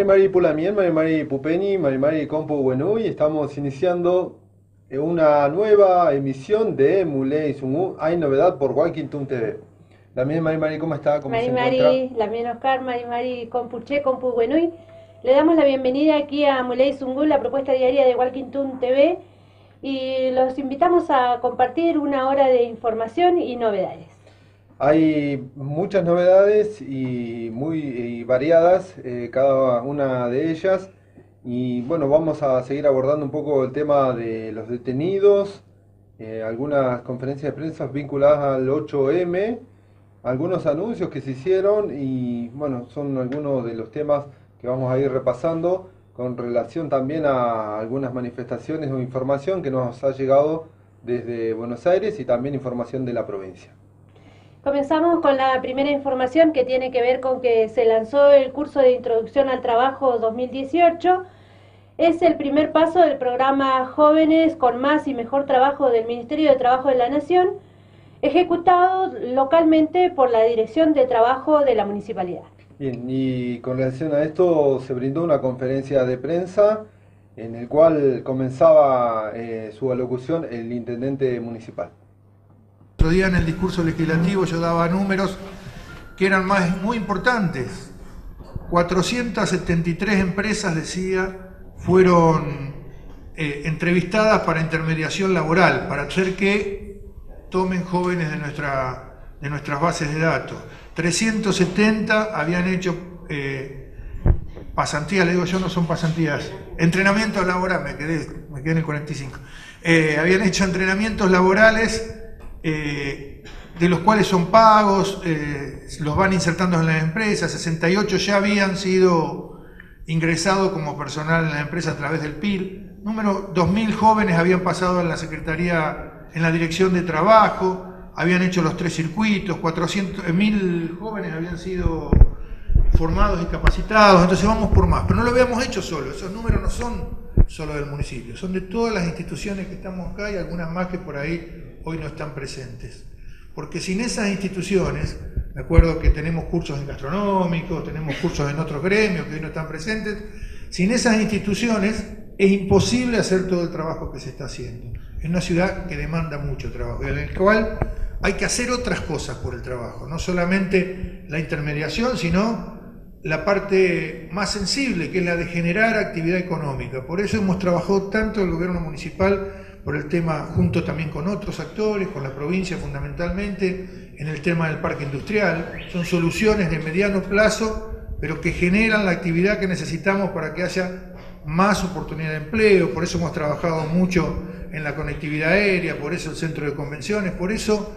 Mari Pulamien, Mari Mari Pupeni, Mari Mari Compu Buenui. Estamos iniciando una nueva emisión de Muley Sungu. Hay novedad por Walking Toon TV. También Mari Mari, ¿cómo está? ¿Cómo se Mari encuentra? Mari, Lamien Oscar, Mari Mari Compuche, Compu Buenuy. Le damos la bienvenida aquí a Muley Zungul, la propuesta diaria de Walking Toon TV, y los invitamos a compartir una hora de información y novedades. Hay muchas novedades y variadas, cada una de ellas. Y bueno, vamos a seguir abordando un poco el tema de los detenidos, algunas conferencias de prensa vinculadas al 8M, algunos anuncios que se hicieron y bueno, son algunos de los temas que vamos a ir repasando con relación también a algunas manifestaciones o información que nos ha llegado desde Buenos Aires y también información de la provincia. Comenzamos con la primera información que tiene que ver con que se lanzó el curso de Introducción al Trabajo 2018. Es el primer paso del programa Jóvenes con Más y Mejor Trabajo del Ministerio de Trabajo de la Nación, ejecutado localmente por la Dirección de Trabajo de la Municipalidad. Bien, y con relación a esto se brindó una conferencia de prensa en el cual comenzaba su alocución el intendente municipal. Otro día en el discurso legislativo yo daba números que eran muy importantes. 473 empresas, decía, fueron entrevistadas para intermediación laboral, para hacer que tomen jóvenes de nuestras bases de datos. 370 habían hecho pasantías, le digo yo, no son pasantías, entrenamientos laborales, me quedé en el 45. Habían hecho entrenamientos laborales de los cuales son pagos, los van insertando en las empresas. 68 ya habían sido ingresados como personal en la empresa a través del PIL. Número 2.000 jóvenes habían pasado en la Secretaría, en la Dirección de Trabajo, habían hecho los 3 circuitos, 400.000 jóvenes habían sido formados y capacitados. Entonces vamos por más, pero no lo habíamos hecho solo. Esos números no son solo del municipio, son de todas las instituciones que estamos acá y algunas más que por ahí hoy no están presentes. Porque sin esas instituciones, me acuerdo que tenemos cursos en gastronómicos, tenemos cursos en otros gremios que hoy no están presentes, sin esas instituciones es imposible hacer todo el trabajo que se está haciendo. Es una ciudad que demanda mucho trabajo, en el cual hay que hacer otras cosas por el trabajo, no solamente la intermediación, sino la parte más sensible, que es la de generar actividad económica. Por eso hemos trabajado tanto el gobierno municipal por el tema, junto también con otros actores, con la provincia fundamentalmente, en el tema del parque industrial. Son soluciones de mediano plazo, pero que generan la actividad que necesitamos para que haya más oportunidad de empleo. Por eso hemos trabajado mucho en la conectividad aérea, por eso el centro de convenciones, por eso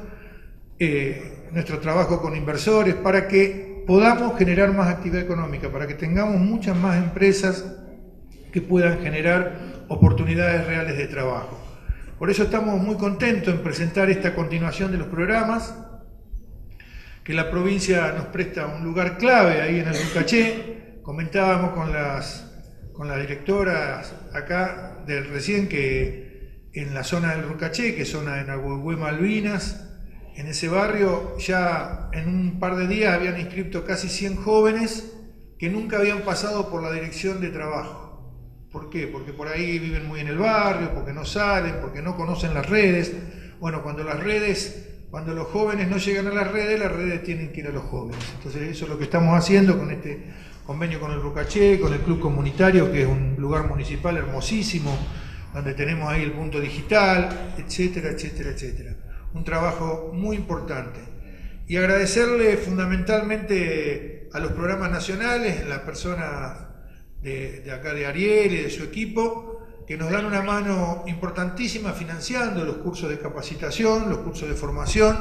nuestro trabajo con inversores, para que podamos generar más actividad económica, para que tengamos muchas más empresas que puedan generar oportunidades reales de trabajo. Por eso estamos muy contentos en presentar esta continuación de los programas, que la provincia nos presta un lugar clave ahí en el Rucaché. Comentábamos con las directoras acá del recién que en la zona del Rucaché, que es zona de Nahuelhué Malvinas, en ese barrio ya en un par de días habían inscrito casi 100 jóvenes que nunca habían pasado por la dirección de trabajo. ¿Por qué? Porque por ahí viven muy en el barrio, porque no salen, porque no conocen las redes. Bueno, cuando los jóvenes no llegan a las redes tienen que ir a los jóvenes. Entonces eso es lo que estamos haciendo con este convenio con el Rucaché, con el Club Comunitario, que es un lugar municipal hermosísimo, donde tenemos ahí el punto digital, etcétera, etcétera, etcétera. Un trabajo muy importante. Y agradecerle fundamentalmente a los programas nacionales, las personas de acá de Ariel y de su equipo, que nos dan una mano importantísima financiando los cursos de capacitación, los cursos de formación,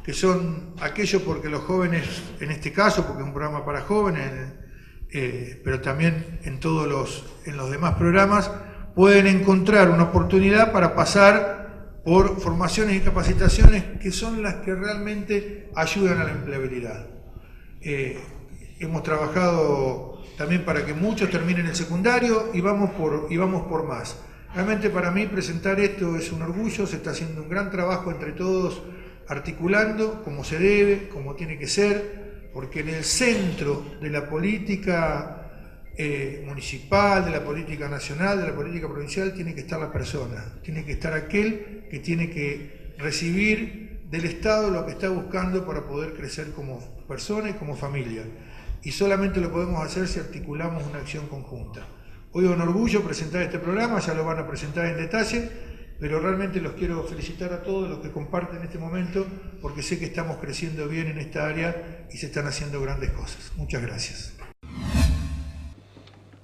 que son aquellos porque los jóvenes, en este caso, porque es un programa para jóvenes, pero también en los demás programas, pueden encontrar una oportunidad para pasar por formaciones y capacitaciones que son las que realmente ayudan a la empleabilidad. Hemos trabajado también para que muchos terminen el secundario y vamos por más. Realmente para mí presentar esto es un orgullo, se está haciendo un gran trabajo entre todos, articulando como se debe, como tiene que ser, porque en el centro de la política municipal, de la política nacional, de la política provincial, tiene que estar la persona, tiene que estar aquel que tiene que recibir del Estado lo que está buscando para poder crecer como persona y como familia. Y solamente lo podemos hacer si articulamos una acción conjunta. Hoy es un orgullo presentar este programa, ya lo van a presentar en detalle, pero realmente los quiero felicitar a todos los que comparten este momento, porque sé que estamos creciendo bien en esta área y se están haciendo grandes cosas. Muchas gracias.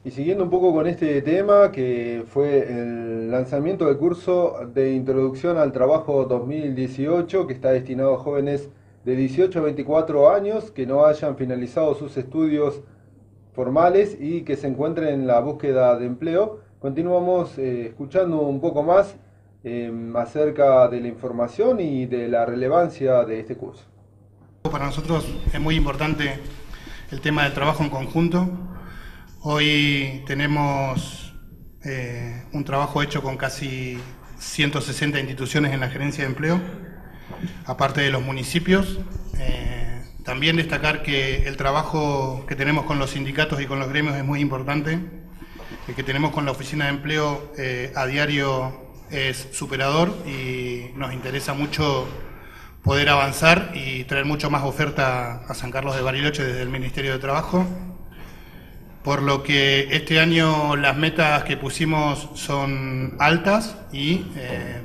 Y siguiendo un poco con este tema, que fue el lanzamiento del curso de Introducción al Trabajo 2018, que está destinado a jóvenes de 18 a 24 años que no hayan finalizado sus estudios formales y que se encuentren en la búsqueda de empleo. Continuamos escuchando un poco más acerca de la información y de la relevancia de este curso. Para nosotros es muy importante el tema del trabajo en conjunto. Hoy tenemos un trabajo hecho con casi 160 instituciones en la gerencia de empleo, aparte de los municipios. También destacar que el trabajo que tenemos con los sindicatos y con los gremios es muy importante. El que tenemos con la oficina de empleo a diario es superador y nos interesa mucho poder avanzar y traer mucho más oferta a San Carlos de Bariloche desde el Ministerio de Trabajo. Por lo que este año las metas que pusimos son altas y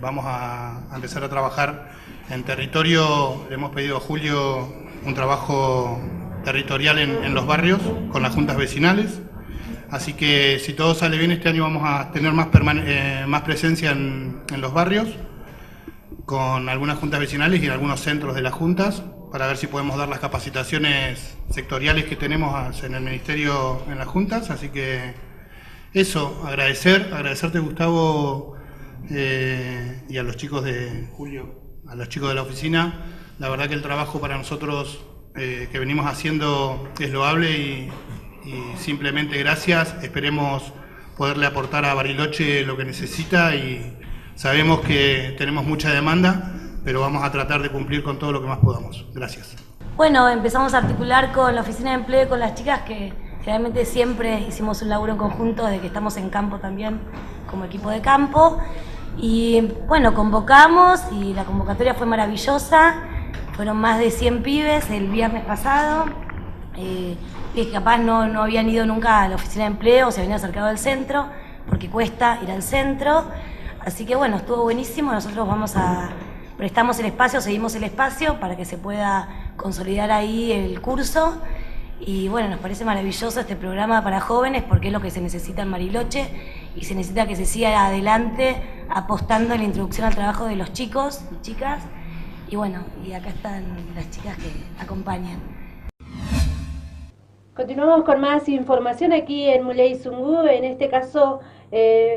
vamos a empezar a trabajar en territorio. Le hemos pedido a Julio un trabajo territorial en los barrios con las juntas vecinales. Así que si todo sale bien este año vamos a tener más presencia en los barrios con algunas juntas vecinales y en algunos centros de las juntas, para ver si podemos dar las capacitaciones sectoriales que tenemos en el Ministerio en las juntas. Así que eso, agradecerte Gustavo y a los chicos de Julio, a los chicos de la oficina. La verdad que el trabajo para nosotros que venimos haciendo es loable y simplemente gracias. Esperemos poderle aportar a Bariloche lo que necesita y sabemos que tenemos mucha demanda, pero vamos a tratar de cumplir con todo lo que más podamos. Gracias. Bueno, empezamos a articular con la oficina de empleo y con las chicas, que realmente siempre hicimos un laburo en conjunto desde que estamos en campo también, como equipo de campo. Y bueno, convocamos y la convocatoria fue maravillosa. Fueron más de 100 pibes el viernes pasado. Que capaz no habían ido nunca a la oficina de empleo, se habían acercado al centro, porque cuesta ir al centro. Así que bueno, estuvo buenísimo. Nosotros prestamos el espacio, seguimos el espacio para que se pueda consolidar ahí el curso. Y bueno, nos parece maravilloso este programa para jóvenes, porque es lo que se necesita en Bariloche y se necesita que se siga adelante apostando en la introducción al trabajo de los chicos y chicas. Y bueno, y acá están las chicas que acompañan. Continuamos con más información aquí en Muley Zungu. En este caso,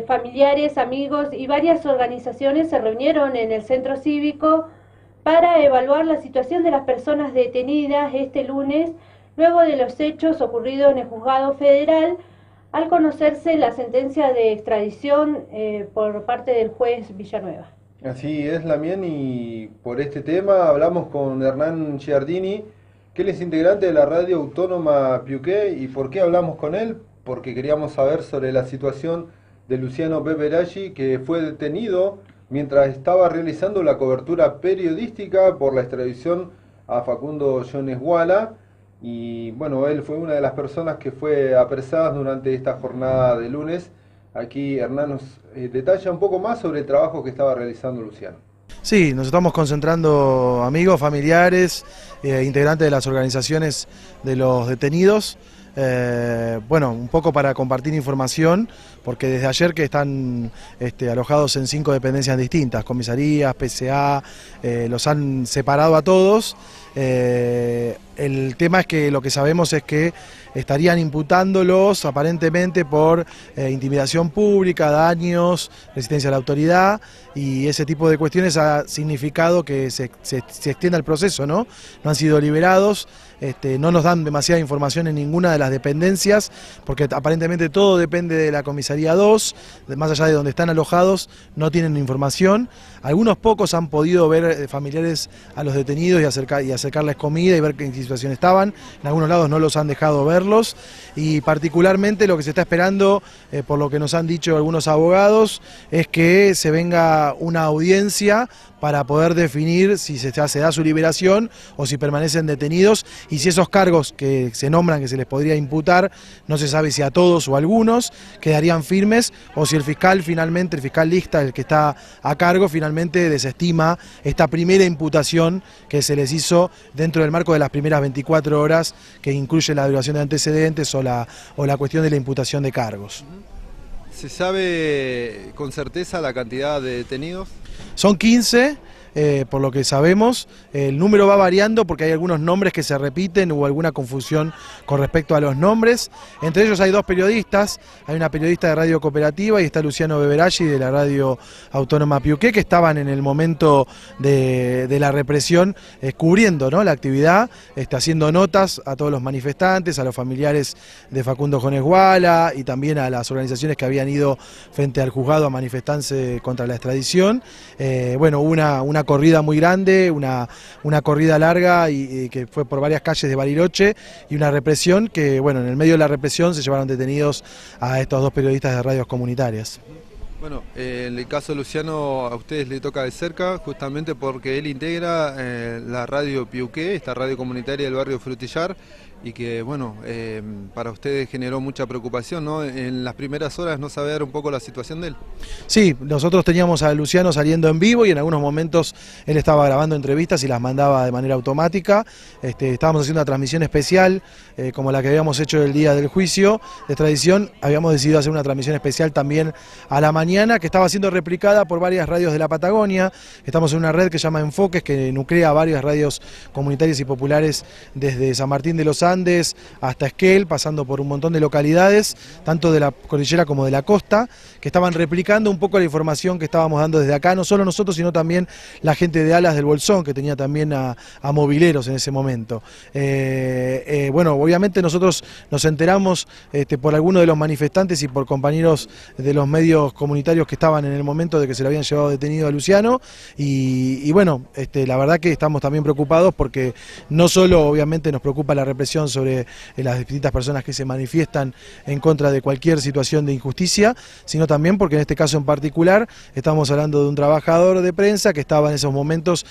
familiares, amigos y varias organizaciones se reunieron en el centro cívico para evaluar la situación de las personas detenidas este lunes, luego de los hechos ocurridos en el juzgado federal, al conocerse la sentencia de extradición por parte del juez Villanueva. Así es, Lamien, y por este tema hablamos con Hernán Giardini, que él es integrante de la radio autónoma Piuqué. ¿Y por qué hablamos con él? Porque queríamos saber sobre la situación de Luciano Beberaggi, que fue detenido mientras estaba realizando la cobertura periodística por la extradición a Facundo Jones Wala. Y bueno, él fue una de las personas que fue apresada durante esta jornada de lunes. Aquí Hernán nos detalla un poco más sobre el trabajo que estaba realizando Luciano. Sí, nos estamos concentrando amigos, familiares, integrantes de las organizaciones de los detenidos. Bueno, un poco para compartir información, porque desde ayer que están alojados en 5 dependencias distintas, comisarías, PCA, los han separado a todos. El tema es que lo que sabemos es que estarían imputándolos aparentemente por intimidación pública, daños, resistencia a la autoridad, y ese tipo de cuestiones ha significado que se extienda el proceso, ¿no? No han sido liberados, no nos dan demasiada información en ninguna de las las dependencias, porque aparentemente todo depende de la comisaría 2, más allá de donde están alojados, no tienen información. Algunos pocos han podido ver familiares a los detenidos y acercarles comida y ver en qué situación estaban. En algunos lados no los han dejado verlos, y particularmente lo que se está esperando, por lo que nos han dicho algunos abogados, es que se venga una audiencia para poder definir si se da su liberación o si permanecen detenidos, y si esos cargos que se nombran, que se les podría imputar, no se sabe si a todos o a algunos, quedarían firmes, o si el fiscal lista, el que está a cargo, finalmente desestima esta primera imputación que se les hizo dentro del marco de las primeras 24 horas, que incluye la duración de antecedentes o la cuestión de la imputación de cargos. ¿Se sabe con certeza la cantidad de detenidos? Son 15, por lo que sabemos. El número va variando porque hay algunos nombres que se repiten, hubo alguna confusión con respecto a los nombres. Entre ellos hay 2 periodistas, hay una periodista de Radio Cooperativa y está Luciano Beberaggi de la Radio Autónoma Piuqué, que estaban en el momento de la represión cubriendo, ¿no?, la actividad, haciendo notas a todos los manifestantes, a los familiares de Facundo Jones Guala y también a las organizaciones que habían ido frente al juzgado a manifestarse contra la extradición. Bueno, hubo una corrida muy grande, una corrida larga y que fue por varias calles de Bariloche, y una represión que, bueno, en el medio de la represión se llevaron detenidos a estos 2 periodistas de radios comunitarias. Bueno, en el caso de Luciano a ustedes le toca de cerca, justamente porque él integra la Radio Piuqué, esta radio comunitaria del barrio Frutillar, y que, bueno, para ustedes generó mucha preocupación, ¿no?, en las primeras horas no saber un poco la situación de él. Sí, nosotros teníamos a Luciano saliendo en vivo y en algunos momentos él estaba grabando entrevistas y las mandaba de manera automática. Estábamos haciendo una transmisión especial, como la que habíamos hecho el día del juicio de extradición. Habíamos decidido hacer una transmisión especial también a la mañana, que estaba siendo replicada por varias radios de la Patagonia. Estamos en una red que se llama Enfoques, que nuclea varias radios comunitarias y populares desde San Martín de los Andes hasta Esquel, pasando por un montón de localidades, tanto de la cordillera como de la costa, que estaban replicando un poco la información que estábamos dando desde acá, no solo nosotros, sino también la gente de Alas del Bolsón, que tenía también a mobileros en ese momento. Bueno, obviamente nosotros nos enteramos por algunos de los manifestantes y por compañeros de los medios comunitarios que estaban en el momento de que se le habían llevado detenido a Luciano, y bueno, la verdad que estamos también preocupados porque no solo obviamente nos preocupa la represión sobre las distintas personas que se manifiestan en contra de cualquier situación de injusticia, sino también porque en este caso en particular estamos hablando de un trabajador de prensa que estaba en esos momentos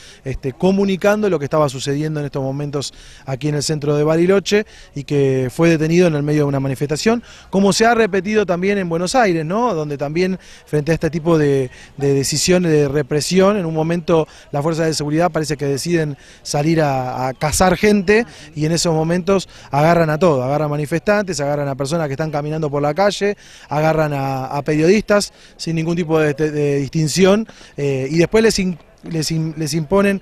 comunicando lo que estaba sucediendo en estos momentos aquí en el centro de Bariloche, y que fue detenido en el medio de una manifestación, como se ha repetido también en Buenos Aires, ¿no?, donde también frente a este tipo de decisiones de represión, en un momento las fuerzas de seguridad parece que deciden salir a cazar gente, y en esos momentos agarran a todo, agarran manifestantes, agarran a personas que están caminando por la calle, agarran a periodistas sin ningún tipo de distinción, y después les imponen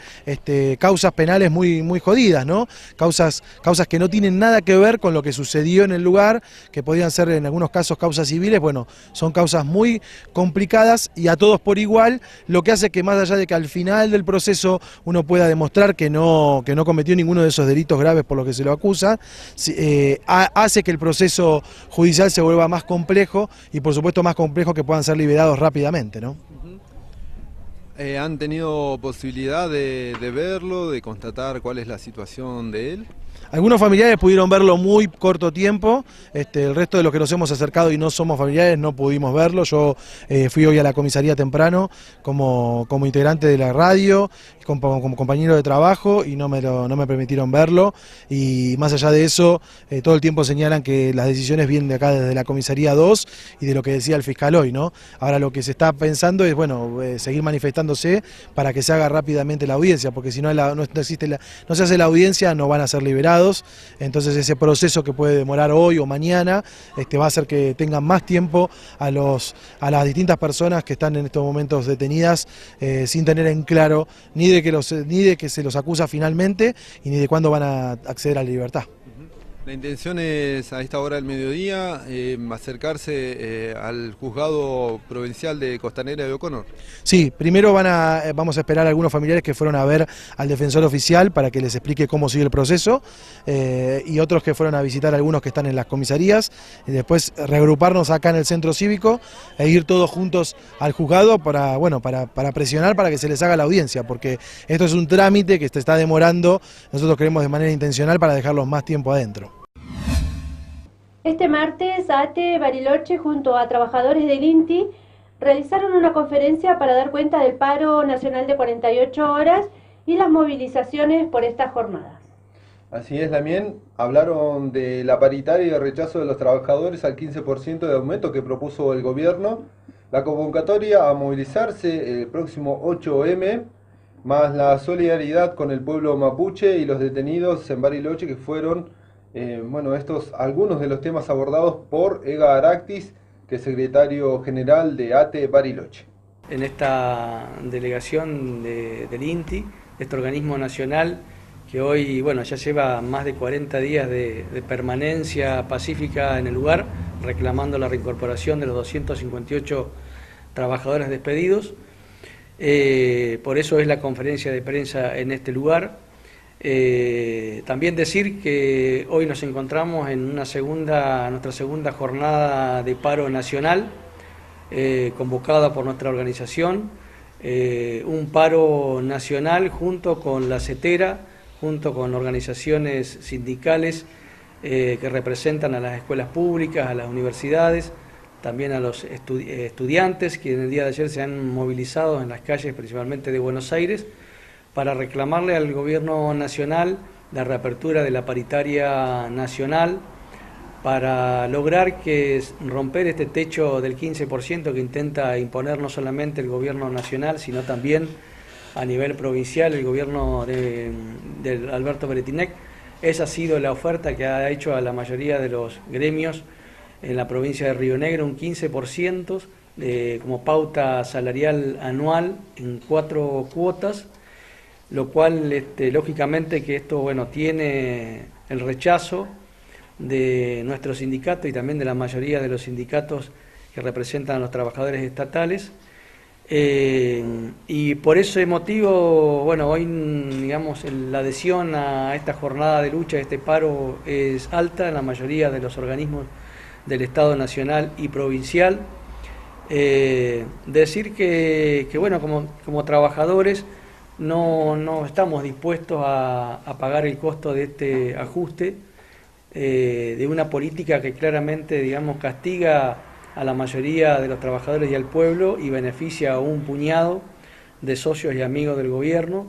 causas penales muy jodidas, ¿no? Causas que no tienen nada que ver con lo que sucedió en el lugar, que podían ser en algunos casos causas civiles. Bueno, son causas muy complicadas y a todos por igual, lo que hace que, más allá de que al final del proceso uno pueda demostrar que no cometió ninguno de esos delitos graves por los que se lo acusa, hace que el proceso judicial se vuelva más complejo, y por supuesto más complejo que puedan ser liberados rápidamente, ¿no? ¿Han tenido posibilidad de verlo, de constatar cuál es la situación de él? Algunos familiares pudieron verlo muy corto tiempo, el resto de los que nos hemos acercado y no somos familiares no pudimos verlo. Yo fui hoy a la comisaría temprano como integrante de la radio, como compañero de trabajo, y no me permitieron verlo, y más allá de eso, todo el tiempo señalan que las decisiones vienen de acá desde la comisaría 2 y de lo que decía el fiscal hoy, ¿no? Ahora lo que se está pensando es, bueno, seguir manifestándose para que se haga rápidamente la audiencia, porque si no se hace la audiencia no van a ser liberados. Entonces ese proceso que puede demorar hoy o mañana va a hacer que tengan más tiempo a las distintas personas que están en estos momentos detenidas, sin tener en claro ni de que se los acusa finalmente y ni de cuándo van a acceder a la libertad. La intención es a esta hora del mediodía acercarse al juzgado provincial de Costanera de O'Connor. Sí, primero vamos a esperar a algunos familiares que fueron a ver al defensor oficial para que les explique cómo sigue el proceso y otros que fueron a visitar a algunos que están en las comisarías y después reagruparnos acá en el centro cívico e ir todos juntos al juzgado para presionar para que se les haga la audiencia, porque esto es un trámite que se está demorando, nosotros queremos de manera intencional para dejarlos más tiempo adentro. Este martes, ATE Bariloche junto a trabajadores del INTI realizaron una conferencia para dar cuenta del paro nacional de 48 horas y las movilizaciones por estas jornadas. Así es, Lamien. Hablaron de la paritaria y el rechazo de los trabajadores al 15% de aumento que propuso el gobierno, la convocatoria a movilizarse el próximo 8M, más la solidaridad con el pueblo mapuche y los detenidos en Bariloche que fueron algunos de los temas abordados por Ega Aractis, que es secretario general de ATE Bariloche. En esta delegación del INTI, de este organismo nacional que hoy ya lleva más de 40 días de permanencia pacífica en el lugar, reclamando la reincorporación de los 258 trabajadores despedidos. Por eso es la conferencia de prensa en este lugar. También decir que hoy nos encontramos en nuestra segunda jornada de paro nacional, convocada por nuestra organización, un paro nacional junto con la CETERA, junto con organizaciones sindicales que representan a las escuelas públicas, a las universidades, también a los estudiantes que en el día de ayer se han movilizado en las calles principalmente de Buenos Aires, para reclamarle al gobierno nacional la reapertura de la paritaria nacional, para lograr romper este techo del 15% que intenta imponer no solamente el gobierno nacional, sino también a nivel provincial el gobierno de Alberto Beretinec. Esa ha sido la oferta que ha hecho a la mayoría de los gremios en la provincia de Río Negro, un 15% como pauta salarial anual en 4 cuotas, lo cual lógicamente que esto tiene el rechazo de nuestro sindicato y también de la mayoría de los sindicatos que representan a los trabajadores estatales, y por ese motivo hoy la adhesión a esta jornada de lucha, a este paro, es alta en la mayoría de los organismos del Estado nacional y provincial. Decir que como trabajadores no estamos dispuestos a pagar el costo de este ajuste, de una política que claramente castiga a la mayoría de los trabajadores y al pueblo y beneficia a un puñado de socios y amigos del gobierno.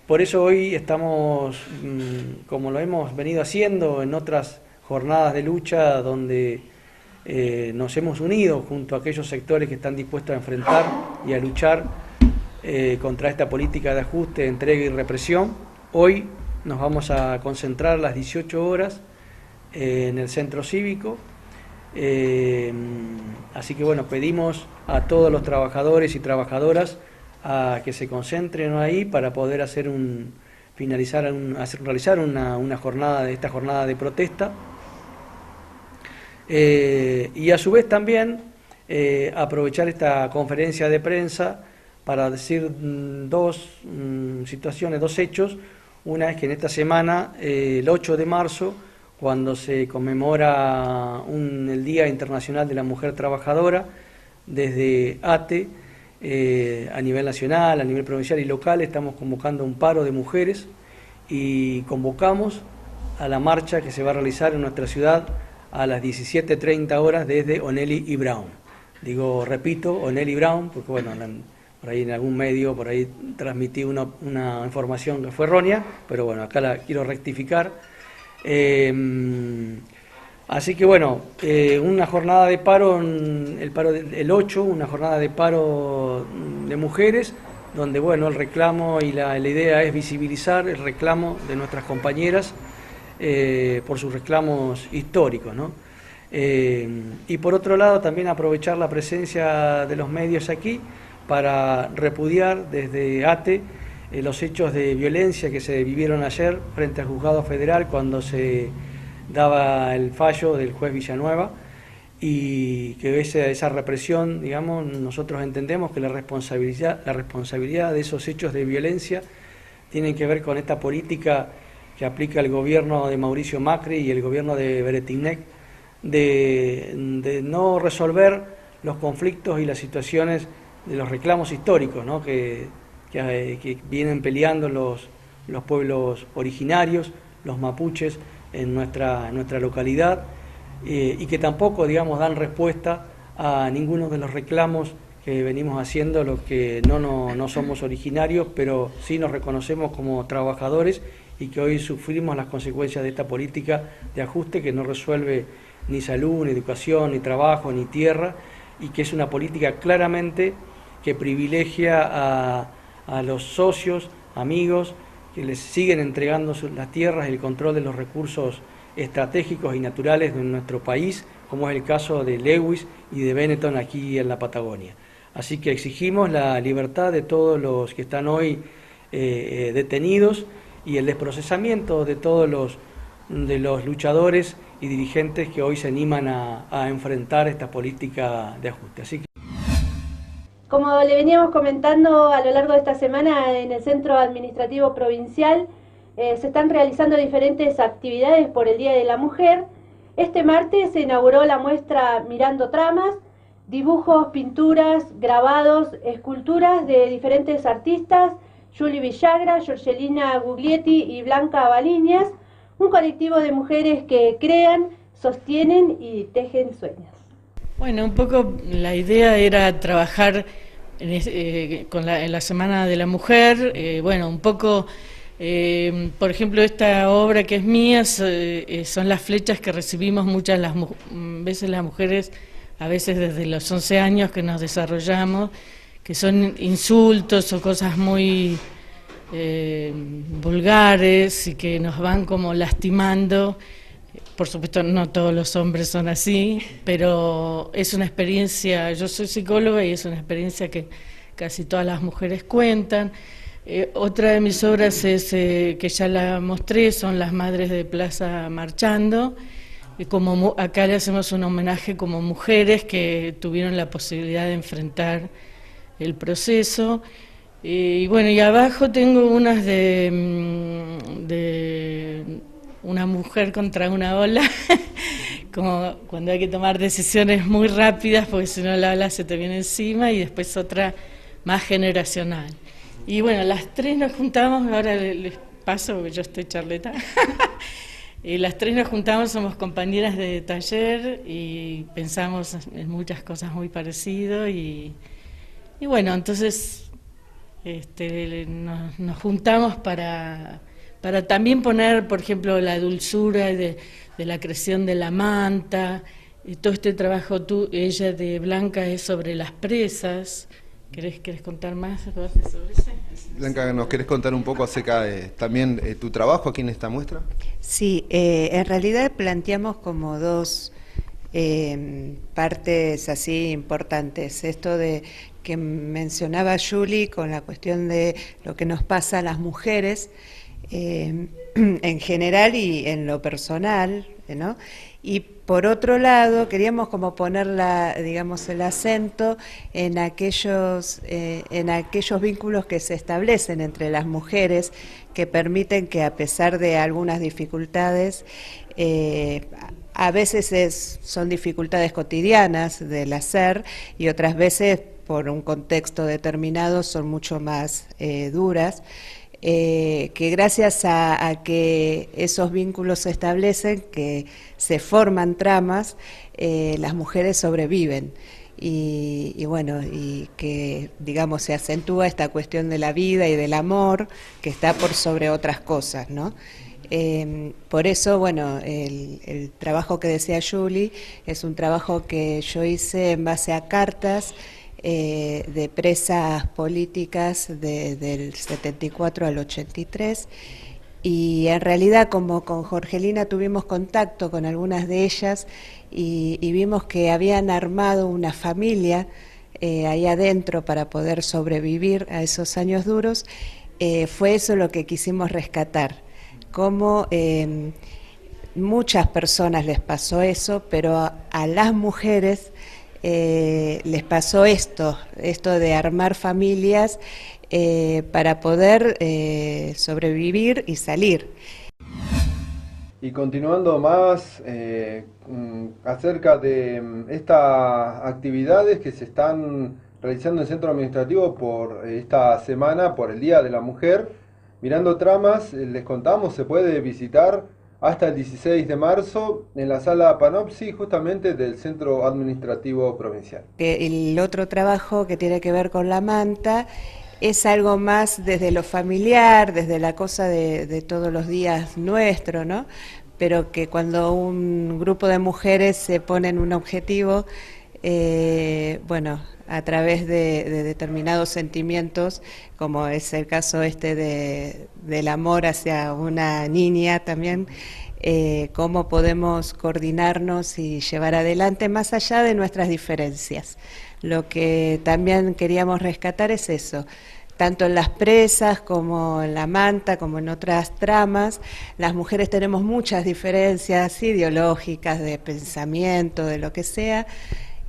Por eso hoy estamos, como lo hemos venido haciendo en otras jornadas de lucha, donde nos hemos unido junto a aquellos sectores que están dispuestos a enfrentar y a luchar contra esta política de ajuste, entrega y represión. Hoy nos vamos a concentrar a las 18 horas en el centro cívico, así que pedimos a todos los trabajadores y trabajadoras a que se concentren ahí para poder realizar esta jornada de protesta. Y a su vez también aprovechar esta conferencia de prensa para decir dos situaciones, dos hechos. Una es que en esta semana, el 8 de marzo, cuando se conmemora el Día Internacional de la Mujer Trabajadora, desde ATE, a nivel nacional, a nivel provincial y local, estamos convocando un paro de mujeres y convocamos a la marcha que se va a realizar en nuestra ciudad a las 17:30 horas desde O'Neill y Brown. Repito, O'Neill y Brown, porque por ahí en algún medio, por ahí transmití una información que fue errónea, pero acá la quiero rectificar. Así que una jornada de paro, el 8, una jornada de paro de mujeres, donde el reclamo y la idea es visibilizar el reclamo de nuestras compañeras por sus reclamos históricos, ¿no? Y por otro lado también aprovechar la presencia de los medios aquí para repudiar desde ATE los hechos de violencia que se vivieron ayer frente al juzgado federal cuando se daba el fallo del juez Villanueva, y que esa represión, digamos, nosotros entendemos que la responsabilidad de esos hechos de violencia tienen que ver con esta política que aplica el gobierno de Mauricio Macri y el gobierno de Beretilnec de no resolver los conflictos y las situaciones de los reclamos históricos, ¿no? que vienen peleando los pueblos originarios, los mapuches en nuestra localidad, y que tampoco, digamos, dan respuesta a ninguno de los reclamos que venimos haciendo los que no somos originarios, pero sí nos reconocemos como trabajadores y que hoy sufrimos las consecuencias de esta política de ajuste que no resuelve ni salud, ni educación, ni trabajo, ni tierra, y que es una política claramente que privilegia a los socios, amigos, que les siguen entregando las tierras y el control de los recursos estratégicos y naturales de nuestro país, como es el caso de Lewis y de Benetton aquí en la Patagonia. Así que exigimos la libertad de todos los que están hoy detenidos y el desprocesamiento de todos los luchadores y dirigentes que hoy se animan a enfrentar esta política de ajuste. Así que... Como le veníamos comentando a lo largo de esta semana en el Centro Administrativo Provincial, se están realizando diferentes actividades por el Día de la Mujer. Este martes se inauguró la muestra Mirando Tramas, dibujos, pinturas, grabados, esculturas de diferentes artistas, Julie Villagra, Georgelina Guglietti y Blanca Baliñas, un colectivo de mujeres que crean, sostienen y tejen sueños. Bueno, un poco la idea era trabajar en la Semana de la Mujer, bueno, un poco... por ejemplo, esta obra que es mía son las flechas que recibimos muchas veces las mujeres, a veces desde los 11 años que nos desarrollamos, que son insultos o cosas muy vulgares y que nos van como lastimando. Por supuesto, no todos los hombres son así, pero es una experiencia, yo soy psicóloga y es una experiencia que casi todas las mujeres cuentan. Otra de mis obras es, que ya la mostré, son Las Madres de Plaza Marchando. Como acá le hacemos un homenaje como mujeres que tuvieron la posibilidad de enfrentar el proceso. Y bueno, y abajo tengo unas de una mujer contra una ola, como cuando hay que tomar decisiones muy rápidas porque si no la ola se te viene encima, y después otra más generacional. Y bueno, las tres nos juntamos, ahora les paso porque yo estoy charleta, y las tres nos juntamos, somos compañeras de taller y pensamos en muchas cosas muy parecidas y bueno, entonces nos juntamos para también poner, por ejemplo, la dulzura de la creación de la manta, y todo este trabajo ella de Blanca es sobre las presas. ¿Querés contar más sobre eso? Blanca, ¿nos querés contar un poco acerca de también tu trabajo aquí en esta muestra? Sí, en realidad planteamos como dos partes así importantes. Esto de que mencionaba Julie con la cuestión de lo que nos pasa a las mujeres en general y en lo personal, ¿no? Y por otro lado, queríamos como poner digamos, el acento en aquellos vínculos que se establecen entre las mujeres que permiten que, a pesar de algunas dificultades, a veces son dificultades cotidianas del hacer y otras veces por un contexto determinado son mucho más duras. Que gracias a que esos vínculos se establecen, que se forman tramas, las mujeres sobreviven y bueno, y que digamos se acentúa esta cuestión de la vida y del amor que está por sobre otras cosas, ¿no? Por eso, bueno, el trabajo que decía Julie es un trabajo que yo hice en base a cartas de presas políticas del 74 al 83, y en realidad como con Georgelina tuvimos contacto con algunas de ellas y vimos que habían armado una familia ahí adentro para poder sobrevivir a esos años duros, fue eso lo que quisimos rescatar, cómo muchas personas les pasó eso, pero a las mujeres les pasó esto de armar familias para poder sobrevivir y salir. Y continuando más acerca de estas actividades que se están realizando en el Centro Administrativo por esta semana, por el Día de la Mujer, Mirando Tramas, les contamos, se puede visitar hasta el 16 de marzo en la sala Panopsi, justamente del Centro Administrativo Provincial. El otro trabajo que tiene que ver con la manta es algo más desde lo familiar, desde la cosa de todos los días nuestro, ¿no? Pero que cuando un grupo de mujeres se ponen un objetivo, bueno, a través de determinados sentimientos, como es el caso del amor hacia una niña también, cómo podemos coordinarnos y llevar adelante más allá de nuestras diferencias. Lo que también queríamos rescatar es eso, tanto en las presas como en la manta, como en otras tramas. Las mujeres tenemos muchas diferencias ideológicas, de pensamiento, de lo que sea,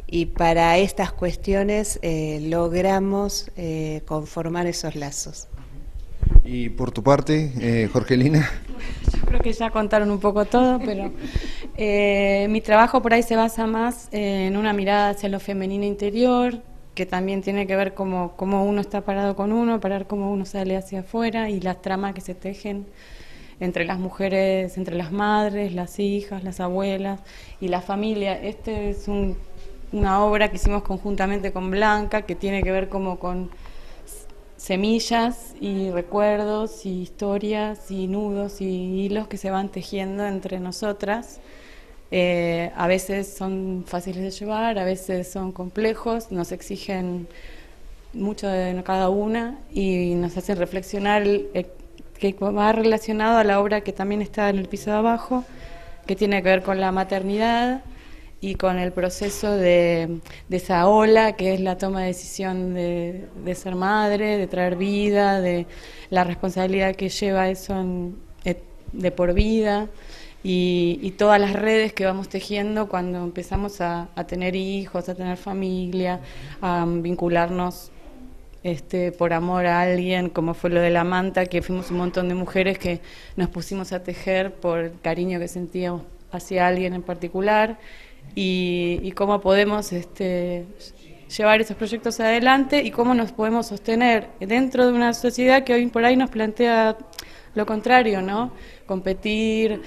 y para estas cuestiones logramos conformar esos lazos. Y por tu parte, Jorgelina. Yo creo que ya contaron un poco todo, pero mi trabajo por ahí se basa más en una mirada hacia lo femenino interior, que también tiene que ver cómo uno está parado con uno, parar cómo uno sale hacia afuera, y las tramas que se tejen entre las mujeres, entre las madres, las hijas, las abuelas y la familia. Este es una obra que hicimos conjuntamente con Blanca, que tiene que ver como con semillas y recuerdos y historias y nudos y hilos que se van tejiendo entre nosotras. A veces son fáciles de llevar, a veces son complejos, nos exigen mucho de cada una y nos hacen reflexionar, que va relacionado a la obra que también está en el piso de abajo, que tiene que ver con la maternidad y con el proceso de esa ola que es la toma de decisión de ser madre, de traer vida, de la responsabilidad que lleva eso de por vida, y todas las redes que vamos tejiendo cuando empezamos a tener hijos, a tener familia, a vincularnos por amor a alguien, como fue lo de la manta, que fuimos un montón de mujeres que nos pusimos a tejer por el cariño que sentíamos hacia alguien en particular, y cómo podemos llevar esos proyectos adelante y cómo nos podemos sostener dentro de una sociedad que hoy por ahí nos plantea lo contrario, ¿no? Competir,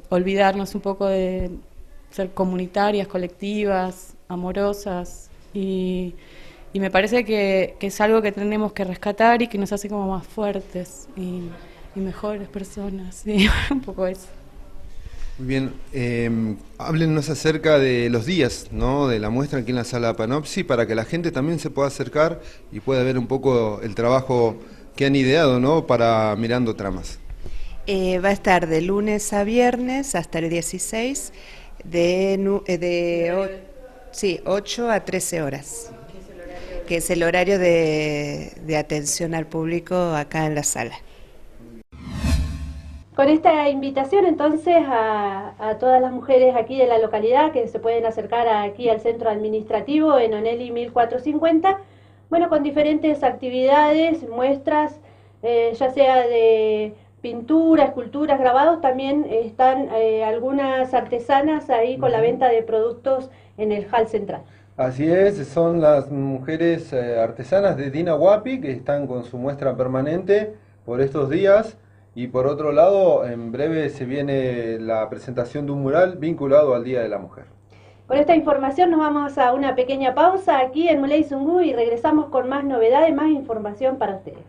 olvidarnos un poco de ser comunitarias, colectivas, amorosas, y me parece que es algo que tenemos que rescatar y que nos hace como más fuertes y mejores personas, ¿sí? Un poco eso. Muy bien, háblenos acerca de los días, ¿no?, de la muestra aquí en la sala Panopsi, para que la gente también se pueda acercar y pueda ver un poco el trabajo que han ideado, ¿no?, para Mirando Tramas. Va a estar de lunes a viernes hasta el 16, de 8 a 13 horas, que es el horario de atención al público acá en la sala. Con esta invitación entonces a todas las mujeres aquí de la localidad que se pueden acercar aquí al centro administrativo en Onelli 1450, bueno, con diferentes actividades, muestras, ya sea de pintura, esculturas, grabados, también están algunas artesanas ahí con la venta de productos en el hall central. Así es, son las mujeres artesanas de Dinahuapi que están con su muestra permanente por estos días. Y por otro lado, en breve se viene la presentación de un mural vinculado al Día de la Mujer. Con esta información nos vamos a una pequeña pausa aquí en Muley Zungu y regresamos con más novedades, más información para ustedes.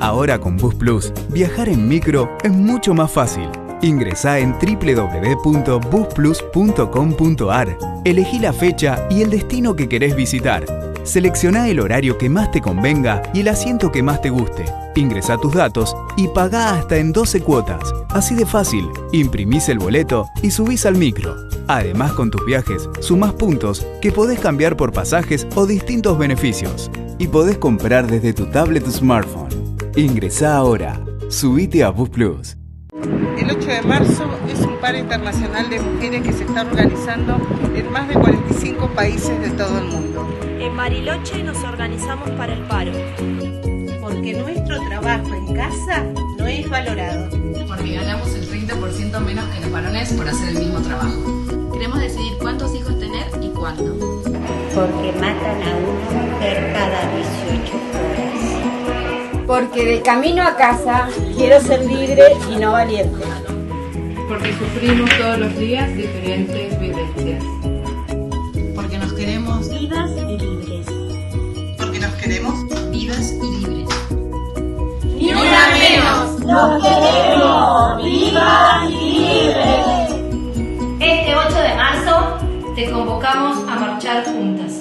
Ahora con Bus Plus, viajar en micro es mucho más fácil. Ingresá en www.busplus.com.ar, elegí la fecha y el destino que querés visitar. Seleccioná el horario que más te convenga y el asiento que más te guste. Ingresá tus datos y pagá hasta en 12 cuotas. Así de fácil, imprimís el boleto y subís al micro. Además, con tus viajes, sumás puntos que podés cambiar por pasajes o distintos beneficios. Y podés comprar desde tu tablet o smartphone. Ingresá ahora. Subite a Bus Plus. El 8 de marzo es un paro internacional de mujeres que se está organizando en más de 45 países de todo el mundo. En Bariloche nos organizamos para el paro. Porque nuestro trabajo en casa no es valorado. Porque ganamos el 30% menos que los varones por hacer el mismo trabajo. Queremos decidir cuántos hijos tener y cuándo. Porque matan a una mujer cada 18 horas. Porque del camino a casa quiero ser libre y no valiente. Porque sufrimos todos los días diferentes vivencias. Porque nos queremos vivas y libres. Porque nos queremos vivas y libres. ¡Ni una menos! ¡Nos queremos vivas y libres! Este 8 de marzo te convocamos a marchar juntas.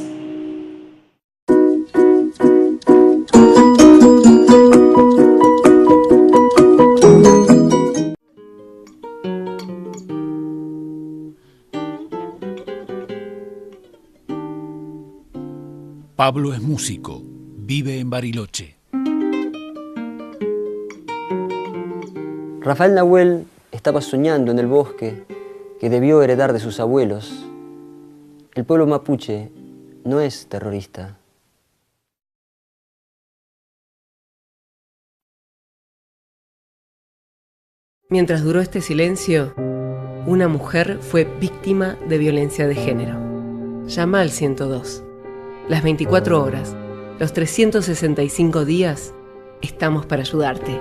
Pablo es músico, vive en Bariloche. Rafael Nahuel estaba soñando en el bosque que debió heredar de sus abuelos. El pueblo mapuche no es terrorista. Mientras duró este silencio, una mujer fue víctima de violencia de género. Llama al 102. Las 24 horas, los 365 días, estamos para ayudarte.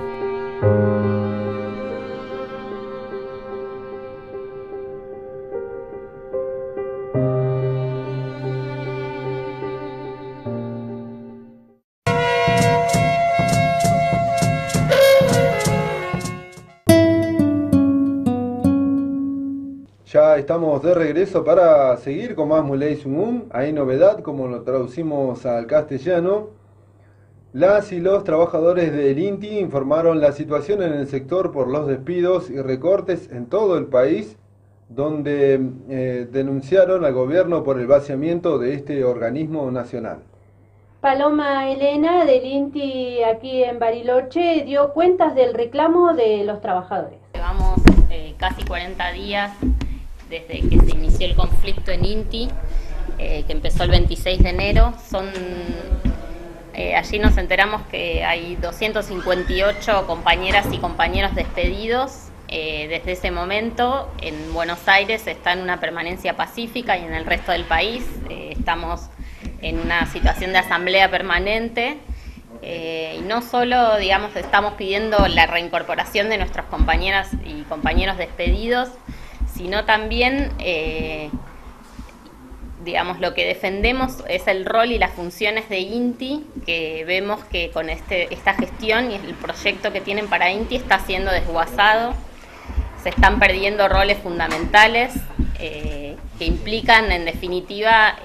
Ya estamos de regreso para seguir con más Muley Sumun. Hay novedad, como lo traducimos al castellano. Las y los trabajadores del INTI informaron la situación en el sector por los despidos y recortes en todo el país, donde denunciaron al gobierno por el vaciamiento de este organismo nacional. Paloma Elena del INTI aquí en Bariloche dio cuentas del reclamo de los trabajadores. Llevamos casi 40 días desde que se inició el conflicto en INTI, que empezó el 26 de enero. Allí nos enteramos que hay 258 compañeras y compañeros despedidos. Desde ese momento en Buenos Aires está en una permanencia pacífica y en el resto del país estamos en una situación de asamblea permanente. Y no solo, digamos, estamos pidiendo la reincorporación de nuestras compañeras y compañeros despedidos, sino también, digamos, lo que defendemos es el rol y las funciones de INTI, que vemos que con esta gestión y el proyecto que tienen para INTI está siendo desguazado. Se están perdiendo roles fundamentales que implican, en definitiva,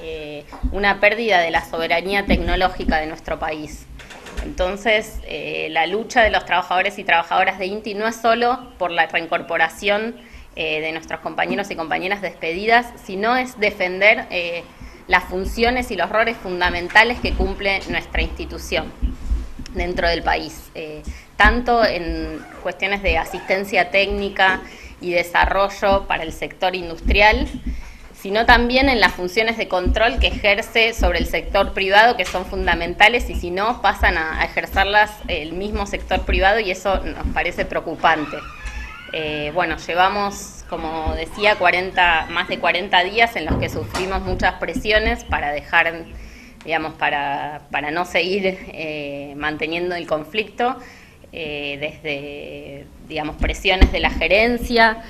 una pérdida de la soberanía tecnológica de nuestro país. Entonces, la lucha de los trabajadores y trabajadoras de INTI no es solo por la reincorporación de nuestros compañeros y compañeras despedidas, sino es defender las funciones y los roles fundamentales que cumple nuestra institución dentro del país, tanto en cuestiones de asistencia técnica y desarrollo para el sector industrial, sino también en las funciones de control que ejerce sobre el sector privado, que son fundamentales, y si no, pasan a ejercerlas el mismo sector privado, y eso nos parece preocupante. Bueno, llevamos, como decía, más de 40 días en los que sufrimos muchas presiones para dejar, digamos, para no seguir manteniendo el conflicto, desde, digamos, presiones de la gerencia.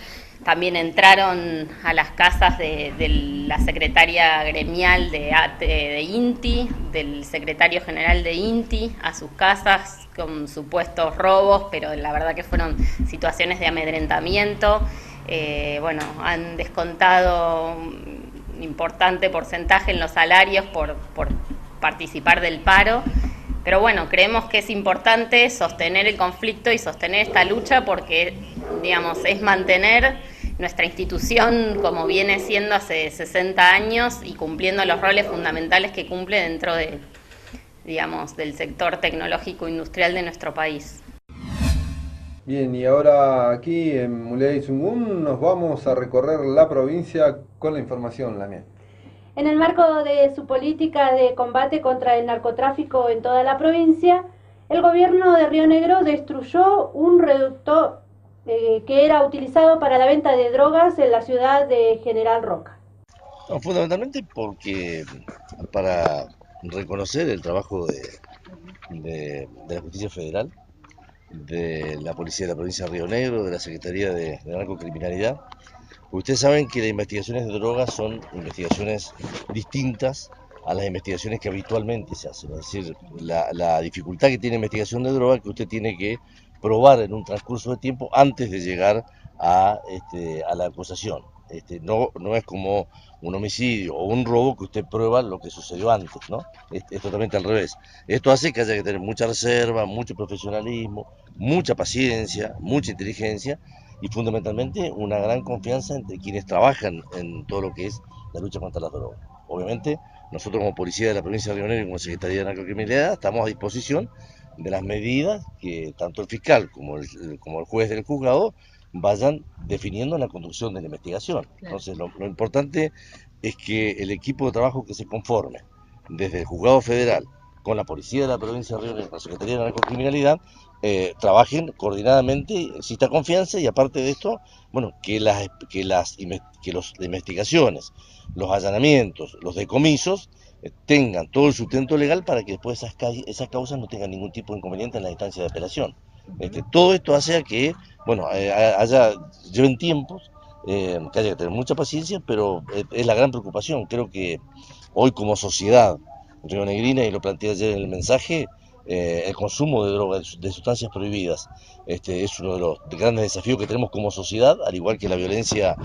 También entraron a las casas de la secretaria gremial de INTI, del secretario general de INTI, a sus casas con supuestos robos, pero la verdad que fueron situaciones de amedrentamiento. Bueno, han descontado un importante porcentaje en los salarios por participar del paro. Pero bueno, creemos que es importante sostener el conflicto y sostener esta lucha porque, digamos, es mantener nuestra institución como viene siendo hace 60 años y cumpliendo los roles fundamentales que cumple dentro de, digamos, del sector tecnológico industrial de nuestro país. Bien, y ahora aquí en Muley Zungun nos vamos a recorrer la provincia con la información, Lamia. En el marco de su política de combate contra el narcotráfico en toda la provincia, el gobierno de Río Negro destruyó un reducto que era utilizado para la venta de drogas en la ciudad de General Roca. No, fundamentalmente porque para reconocer el trabajo de la Justicia Federal, de la Policía de la Provincia de Río Negro, de la Secretaría de Narcocriminalidad. Ustedes saben que las investigaciones de drogas son investigaciones distintas a las investigaciones que habitualmente se hacen. Es decir, la dificultad que tiene investigación de drogas es que usted tiene que probar en un transcurso de tiempo antes de llegar a la acusación. No es como un homicidio o un robo que usted prueba lo que sucedió antes, ¿no? Es totalmente al revés. Esto hace que haya que tener mucha reserva, mucho profesionalismo, mucha paciencia, mucha inteligencia y fundamentalmente una gran confianza entre quienes trabajan en todo lo que es la lucha contra las drogas. Obviamente, nosotros como Policía de la Provincia de Río Negro y como Secretaría de Narcocriminalidad estamos a disposición de las medidas que tanto el fiscal como el juez del juzgado vayan definiendo la conducción de la investigación. Entonces, lo importante es que el equipo de trabajo que se conforme desde el Juzgado Federal con la Policía de la Provincia de Río Negro y la Secretaría de Narcocriminalidad trabajen coordinadamente, exista confianza y aparte de esto, bueno, que las investigaciones, los allanamientos, los decomisos tengan todo el sustento legal para que después esas causas no tengan ningún tipo de inconveniente en la instancia de apelación. Todo esto hace a que, bueno, lleven tiempos, que haya que tener mucha paciencia, pero es la gran preocupación. Creo que hoy como sociedad rionegrina, y lo planteé ayer en el mensaje, el consumo de drogas, de sustancias prohibidas, es uno de los grandes desafíos que tenemos como sociedad, al igual que la violencia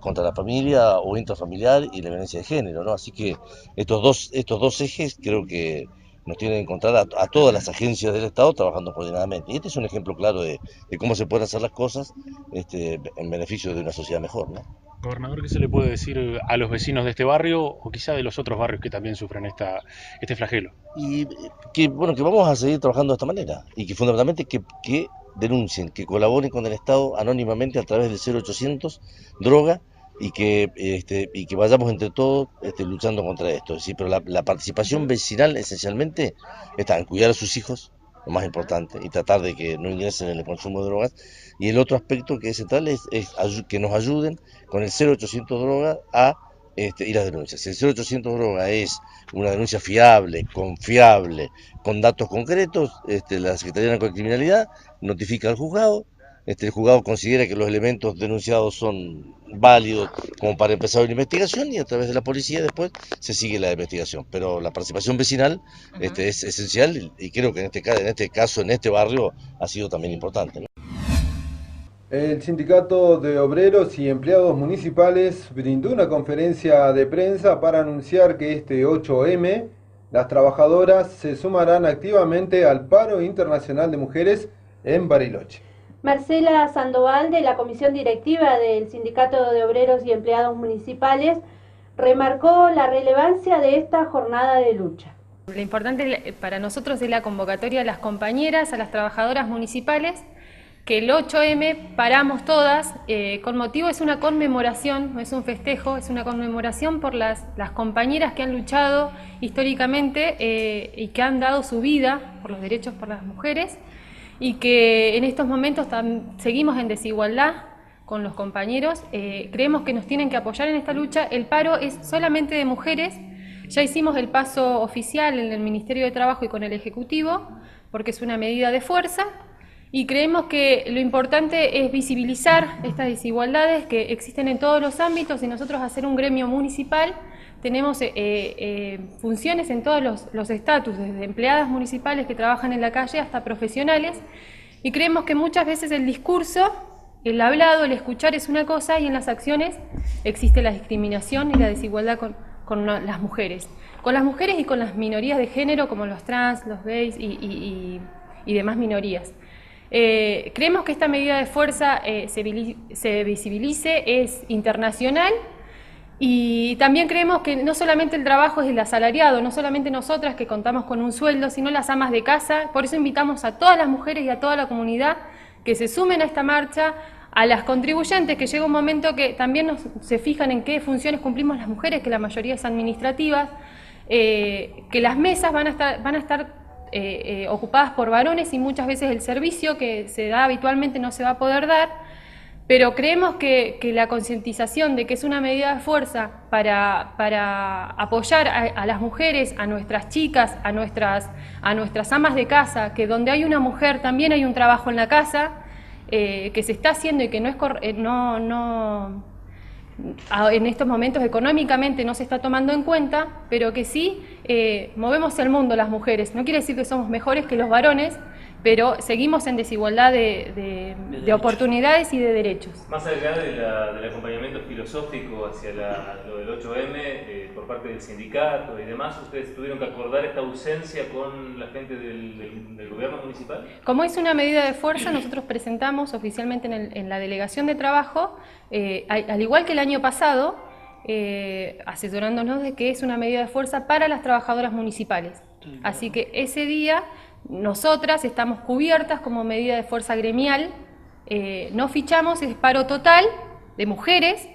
contra la familia o intrafamiliar y la violencia de género, ¿no? Así que estos dos ejes creo que nos tienen que encontrar a todas las agencias del Estado trabajando coordinadamente. Y este es un ejemplo claro de cómo se pueden hacer las cosas en beneficio de una sociedad mejor, ¿no? Gobernador, ¿qué se le puede decir a los vecinos de este barrio o quizá de los otros barrios que también sufren este flagelo? Y que vamos a seguir trabajando de esta manera y que fundamentalmente que denuncien, que colaboren con el Estado anónimamente a través del 0800 droga y que vayamos entre todos luchando contra esto. Es decir, pero la participación vecinal esencialmente está en cuidar a sus hijos, lo más importante, y tratar de que no ingresen en el consumo de drogas. Y el otro aspecto que es central es que nos ayuden con el 0800 droga a ir a denuncias. Si el 0800 droga es una denuncia fiable, confiable, con datos concretos, la Secretaría de Narcocriminalidad notifica al juzgado. El juzgado considera que los elementos denunciados son válidos como para empezar una investigación y a través de la policía después se sigue la investigación. Pero la participación vecinal es esencial y creo que en este caso, en este barrio, ha sido también importante, ¿no? El Sindicato de Obreros y Empleados Municipales brindó una conferencia de prensa para anunciar que este 8M las trabajadoras se sumarán activamente al paro internacional de mujeres en Bariloche. Marcela Sandoval, de la Comisión Directiva del Sindicato de Obreros y Empleados Municipales, remarcó la relevancia de esta jornada de lucha. Lo importante para nosotros es la convocatoria a las compañeras, a las trabajadoras municipales, que el 8M paramos todas, con motivo es una conmemoración, no es un festejo, es una conmemoración por las compañeras que han luchado históricamente y que han dado su vida por los derechos por las mujeres, y que en estos momentos seguimos en desigualdad con los compañeros. Creemos que nos tienen que apoyar en esta lucha. El paro es solamente de mujeres. Ya hicimos el paso oficial en el Ministerio de Trabajo y con el Ejecutivo, porque es una medida de fuerza, y creemos que lo importante es visibilizar estas desigualdades que existen en todos los ámbitos, y nosotros hacer un gremio municipal tenemos funciones en todos los estatus, desde empleadas municipales que trabajan en la calle hasta profesionales, y creemos que muchas veces el discurso, el hablado, el escuchar es una cosa, y en las acciones existe la discriminación y la desigualdad con las mujeres. con las mujeres y con las minorías de género como los trans, los gays y demás minorías. Creemos que esta medida de fuerza se visibilice, es internacional, y también creemos que no solamente el trabajo es el asalariado, no solamente nosotras que contamos con un sueldo, sino las amas de casa. Por eso invitamos a todas las mujeres y a toda la comunidad que se sumen a esta marcha, a las contribuyentes, que llega un momento que también se fijan en qué funciones cumplimos las mujeres, que la mayoría es administrativas, que las mesas van a estar ocupadas por varones y muchas veces el servicio que se da habitualmente no se va a poder dar. Pero creemos que la concientización de que es una medida de fuerza para apoyar a las mujeres, a nuestras chicas, a nuestras amas de casa, que donde hay una mujer también hay un trabajo en la casa, que se está haciendo y que en estos momentos económicamente no se está tomando en cuenta, pero que sí movemos el mundo las mujeres. No quiere decir que somos mejores que los varones, pero seguimos en desigualdad de oportunidades y de derechos. Más allá del acompañamiento filosófico hacia lo del 8M por parte del sindicato y demás, ¿ustedes tuvieron que acordar esta ausencia con la gente del gobierno municipal? Como es una medida de fuerza, nosotros presentamos oficialmente en la delegación de trabajo, al igual que el año pasado, asesorándonos de que es una medida de fuerza para las trabajadoras municipales. Así que ese día nosotras estamos cubiertas como medida de fuerza gremial, no fichamos, es paro total de mujeres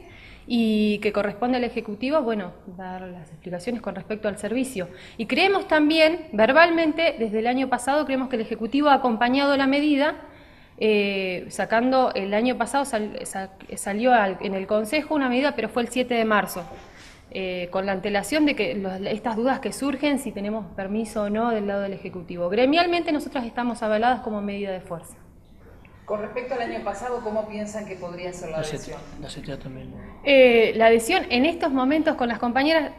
y que corresponde al Ejecutivo, bueno, dar las explicaciones con respecto al servicio. Y creemos también, verbalmente, desde el año pasado, creemos que el Ejecutivo ha acompañado la medida, sacando, el año pasado salió en el Consejo una medida, pero fue el 7 de marzo. Con la antelación de que estas dudas que surgen, si tenemos permiso o no del lado del Ejecutivo. Gremialmente nosotras estamos avaladas como medida de fuerza. Con respecto al año pasado, ¿cómo piensan que podría ser la adhesión? La CTA también. La adhesión en estos momentos con las compañeras,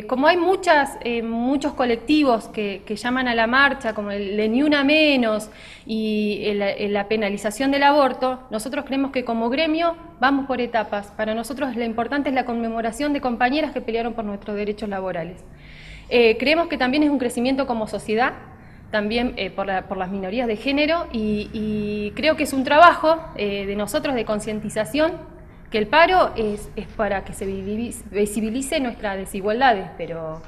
como hay muchos colectivos que llaman a la marcha, como el de Ni Una Menos y la penalización del aborto, nosotros creemos que como gremio vamos por etapas. Para nosotros lo importante es la conmemoración de compañeras que pelearon por nuestros derechos laborales. Creemos que también es un crecimiento como sociedad, también por las minorías de género, y creo que es un trabajo de nosotros de concientización, que el paro es para que se visibilice nuestras desigualdades, pero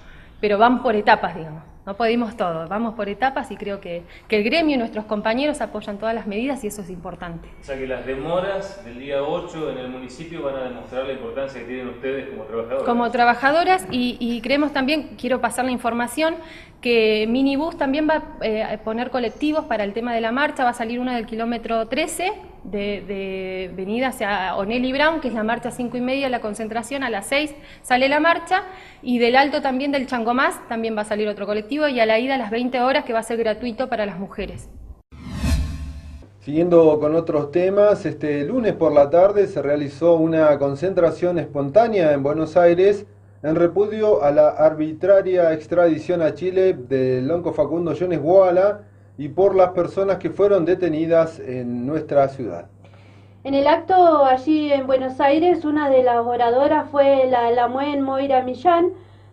van por etapas, digamos. No podemos todo, vamos por etapas, y creo que el gremio y nuestros compañeros apoyan todas las medidas y eso es importante. O sea que las demoras del día 8 en el municipio van a demostrar la importancia que tienen ustedes como trabajadoras. Como trabajadoras, y creemos también, quiero pasar la información, que Minibús también va a poner colectivos para el tema de la marcha. Va a salir una del kilómetro 13 de venida hacia Onelli Brown, que es la marcha 5:30, la concentración, a las 6 sale la marcha, y del Alto también del Changomás también va a salir otro colectivo, y a la ida a las 20 horas, que va a ser gratuito para las mujeres. Siguiendo con otros temas, este lunes por la tarde se realizó una concentración espontánea en Buenos Aires en repudio a la arbitraria extradición a Chile del lonco Facundo Jones Guala y por las personas que fueron detenidas en nuestra ciudad. En el acto allí en Buenos Aires, una de las oradoras fue la Lamuen Moira Millán,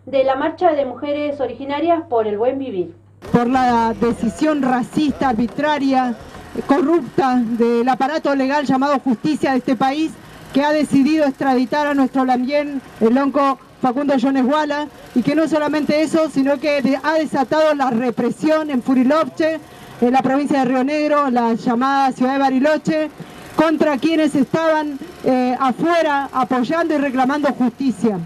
de la Marcha de Mujeres Originarias por el Buen Vivir. Por la decisión racista, arbitraria, corrupta del aparato legal llamado justicia de este país, que ha decidido extraditar a nuestro Lambien, el lonco Facundo Jones Guala, y que no solamente eso, sino que ha desatado la represión en Furilovche, en la provincia de Río Negro, la llamada ciudad de Bariloche, contra quienes estaban afuera apoyando y reclamando justicia.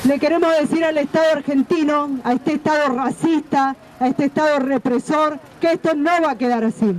Le queremos decir al Estado argentino, a este Estado racista, a este Estado represor, que esto no va a quedar así.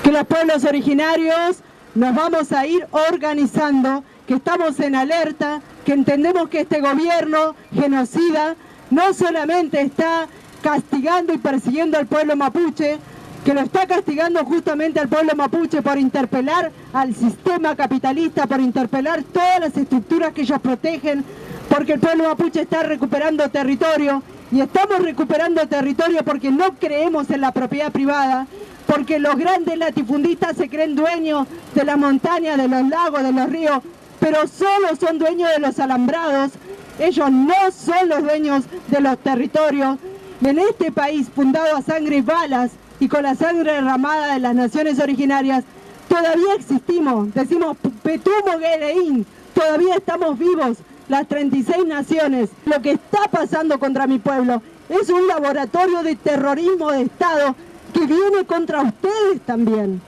Que los pueblos originarios nos vamos a ir organizando, que estamos en alerta, que entendemos que este gobierno genocida no solamente está castigando y persiguiendo al pueblo mapuche, que lo está castigando justamente al pueblo mapuche por interpelar al sistema capitalista, por interpelar todas las estructuras que ellos protegen, porque el pueblo mapuche está recuperando territorio, y estamos recuperando territorio porque no creemos en la propiedad privada, porque los grandes latifundistas se creen dueños de las montañas, de los lagos, de los ríos, pero solo son dueños de los alambrados, Ellos no son los dueños de los territorios. En este país fundado a sangre y balas y con la sangre derramada de las naciones originarias, todavía existimos, decimos Petumo Gerein, todavía estamos vivos, las 36 naciones. Lo que está pasando contra mi pueblo es un laboratorio de terrorismo de Estado que viene contra ustedes también,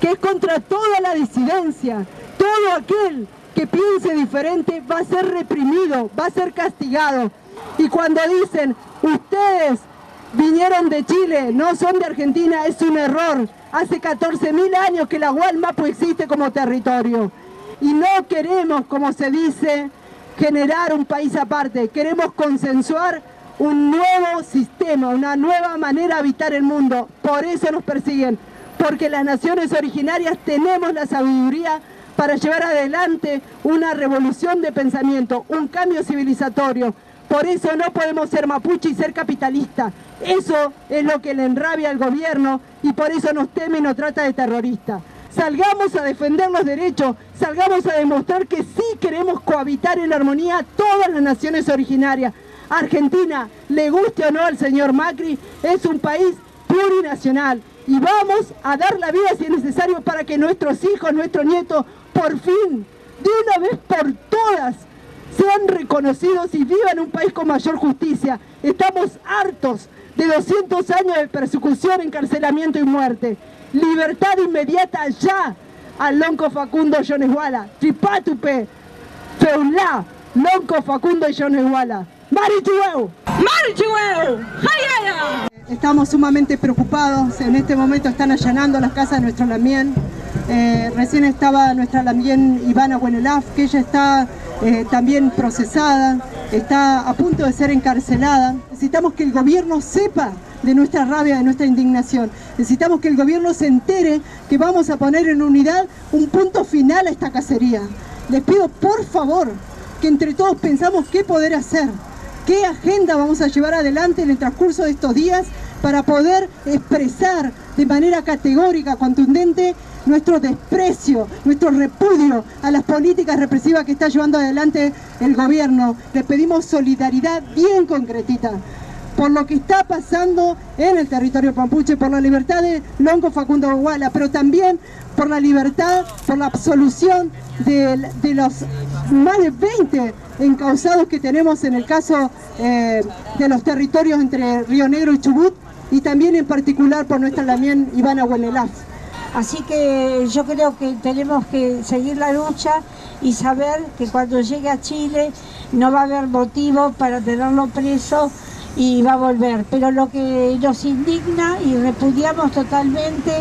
que es contra toda la disidencia. Todo aquel que piense diferente va a ser reprimido, va a ser castigado. Y cuando dicen, ustedes vinieron de Chile, no son de Argentina, es un error. Hace 14.000 años que la Gualmapu existe como territorio. Y no queremos, como se dice, generar un país aparte. Queremos consensuar un nuevo sistema, una nueva manera de habitar el mundo. Por eso nos persiguen, porque las naciones originarias tenemos la sabiduría para llevar adelante una revolución de pensamiento, un cambio civilizatorio. Por eso no podemos ser mapuche y ser capitalista. Eso es lo que le enrabia al gobierno y por eso nos teme y nos trata de terrorista. Salgamos a defender los derechos, salgamos a demostrar que sí queremos cohabitar en armonía todas las naciones originarias. Argentina, le guste o no al señor Macri, es un país plurinacional y vamos a dar la vida si es necesario para que nuestros hijos, nuestros nietos, por fin, de una vez por todas, sean reconocidos y vivan un país con mayor justicia. Estamos hartos de 200 años de persecución, encarcelamiento y muerte. Libertad inmediata ya al lonco Facundo Yoneswala. Tripatupe, Feulá, lonco Facundo Yoneswala. ¡Marichueu! ¡Marichueu! ¡Hayaya! Estamos sumamente preocupados. En este momento están allanando las casas de nuestro Lamien. Recién estaba nuestra Lamien Ivana Buenelaf, que ella está también procesada, está a punto de ser encarcelada. Necesitamos que el gobierno sepa de nuestra rabia, de nuestra indignación. Necesitamos que el gobierno se entere que vamos a poner en unidad un punto final a esta cacería. Les pido por favor que entre todos pensamos qué poder hacer, qué agenda vamos a llevar adelante en el transcurso de estos días para poder expresar de manera categórica, contundente, nuestro desprecio, nuestro repudio a las políticas represivas que está llevando adelante el gobierno. Les pedimos solidaridad bien concretita por lo que está pasando en el territorio mapuche, por la libertad de lonco Facundo Yoneswala, pero también por la libertad, por la absolución de los más de 20 encausados que tenemos en el caso de los territorios entre Río Negro y Chubut, y también en particular por nuestra Lamien Ivana Buenelaf. Así que yo creo que tenemos que seguir la lucha y saber que cuando llegue a Chile no va a haber motivo para tenerlo preso y va a volver. Pero lo que nos indigna y repudiamos totalmente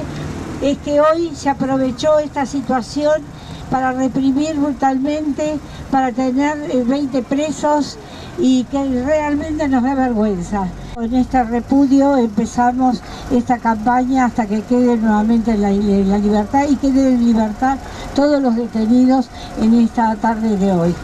es que hoy se aprovechó esta situación para reprimir brutalmente, para tener 20 presos y que realmente nos da vergüenza. Con este repudio empezamos esta campaña hasta que quede nuevamente la libertad y queden en libertad todos los detenidos en esta tarde de hoy.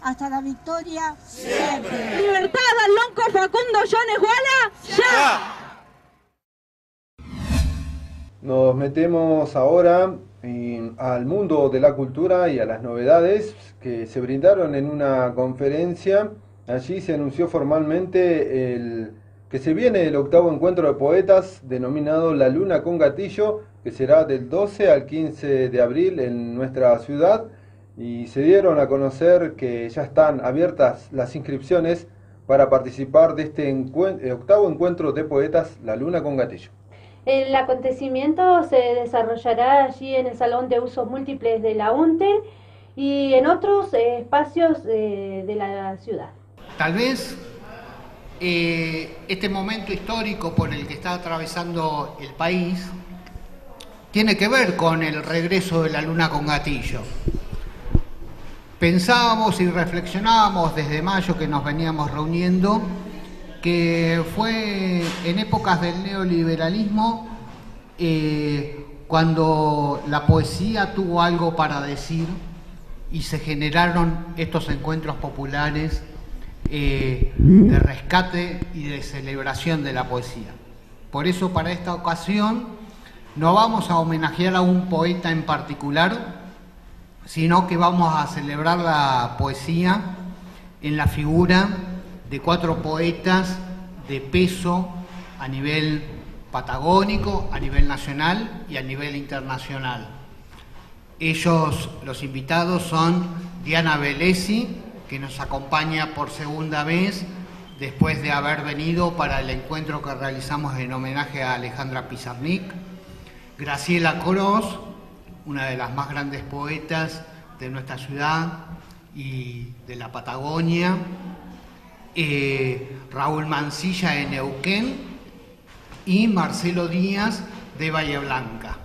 Hasta la victoria siempre. ¡Libertad al lonco Facundo Yoneswala! ¡Ya! Nos metemos ahora al mundo de la cultura y a las novedades que se brindaron en una conferencia. Allí se anunció formalmente que se viene el 8º encuentro de poetas denominado La Luna con Gatillo, que será del 12 al 15 de abril en nuestra ciudad. Y se dieron a conocer que ya están abiertas las inscripciones para participar de este 8º encuentro de poetas La Luna con Gatillo. El acontecimiento se desarrollará allí en el Salón de Usos Múltiples de la UNTE y en otros espacios de la ciudad. Tal vez este momento histórico por el que está atravesando el país tiene que ver con el regreso de la Luna con Gatillo. Pensábamos y reflexionábamos desde mayo que nos veníamos reuniendo que fue en épocas del neoliberalismo cuando la poesía tuvo algo para decir y se generaron estos encuentros populares de rescate y de celebración de la poesía. Por eso, para esta ocasión, no vamos a homenajear a un poeta en particular, sino que vamos a celebrar la poesía en la figura de 4 poetas de peso a nivel patagónico, a nivel nacional y a nivel internacional. Ellos, los invitados, son Diana Velesi, que nos acompaña por segunda vez después de haber venido para el encuentro que realizamos en homenaje a Alejandra Pizarnik, Graciela Cros, una de las más grandes poetas de nuestra ciudad y de la Patagonia, Raúl Mancilla de Neuquén y Marcelo Díaz de Bahía Blanca.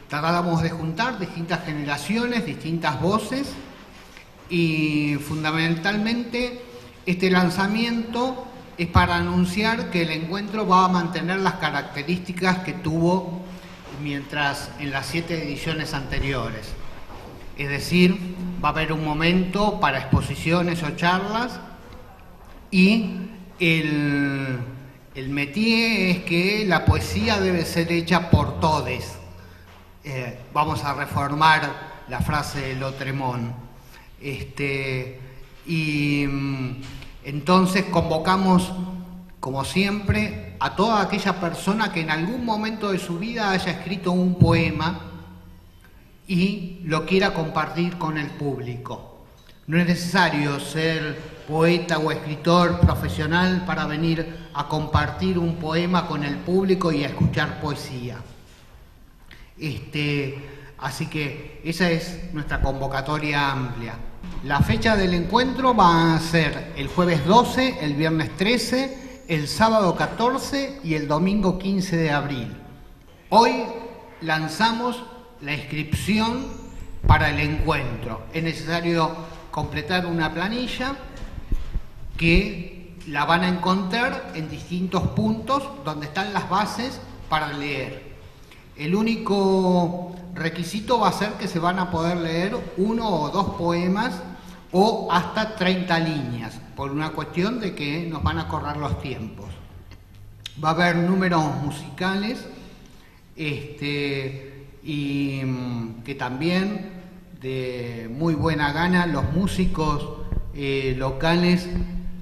Tratamos de juntar distintas generaciones, distintas voces, y fundamentalmente este lanzamiento es para anunciar que el encuentro va a mantener las características que tuvo mientras en las 7 ediciones anteriores. Es decir, va a haber un momento para exposiciones o charlas, y el métier es que la poesía debe ser hecha por todes. Vamos a reformar la frase de Lautréamont. Entonces convocamos, como siempre, a toda aquella persona que en algún momento de su vida haya escrito un poema y lo quiera compartir con el público. No es necesario ser poeta o escritor profesional para venir a compartir un poema con el público y a escuchar poesía. Así que esa es nuestra convocatoria amplia. La fecha del encuentro va a ser el jueves 12, el viernes 13, el sábado 14 y el domingo 15 de abril. Hoy lanzamos la inscripción para el encuentro. Es necesario completar una planilla que la van a encontrar en distintos puntos donde están las bases para leer. El único requisito va a ser que se van a poder leer 1 o 2 poemas o hasta 30 líneas, por una cuestión de que nos van a correr los tiempos. Va a haber números musicales y que también de muy buena gana los músicos locales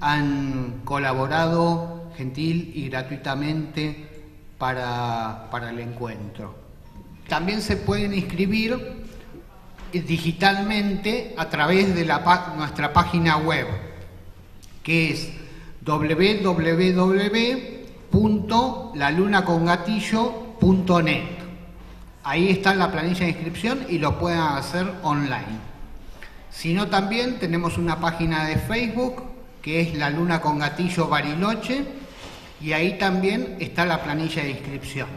han colaborado gentil y gratuitamente para el encuentro. También se pueden inscribir digitalmente a través de nuestra página web, que es www.lalunacongatillo.net. Ahí está la planilla de inscripción y lo pueden hacer online. Si no, también tenemos una página de Facebook que es La Luna con Gatillo Bariloche, y ahí también está la planilla de inscripción.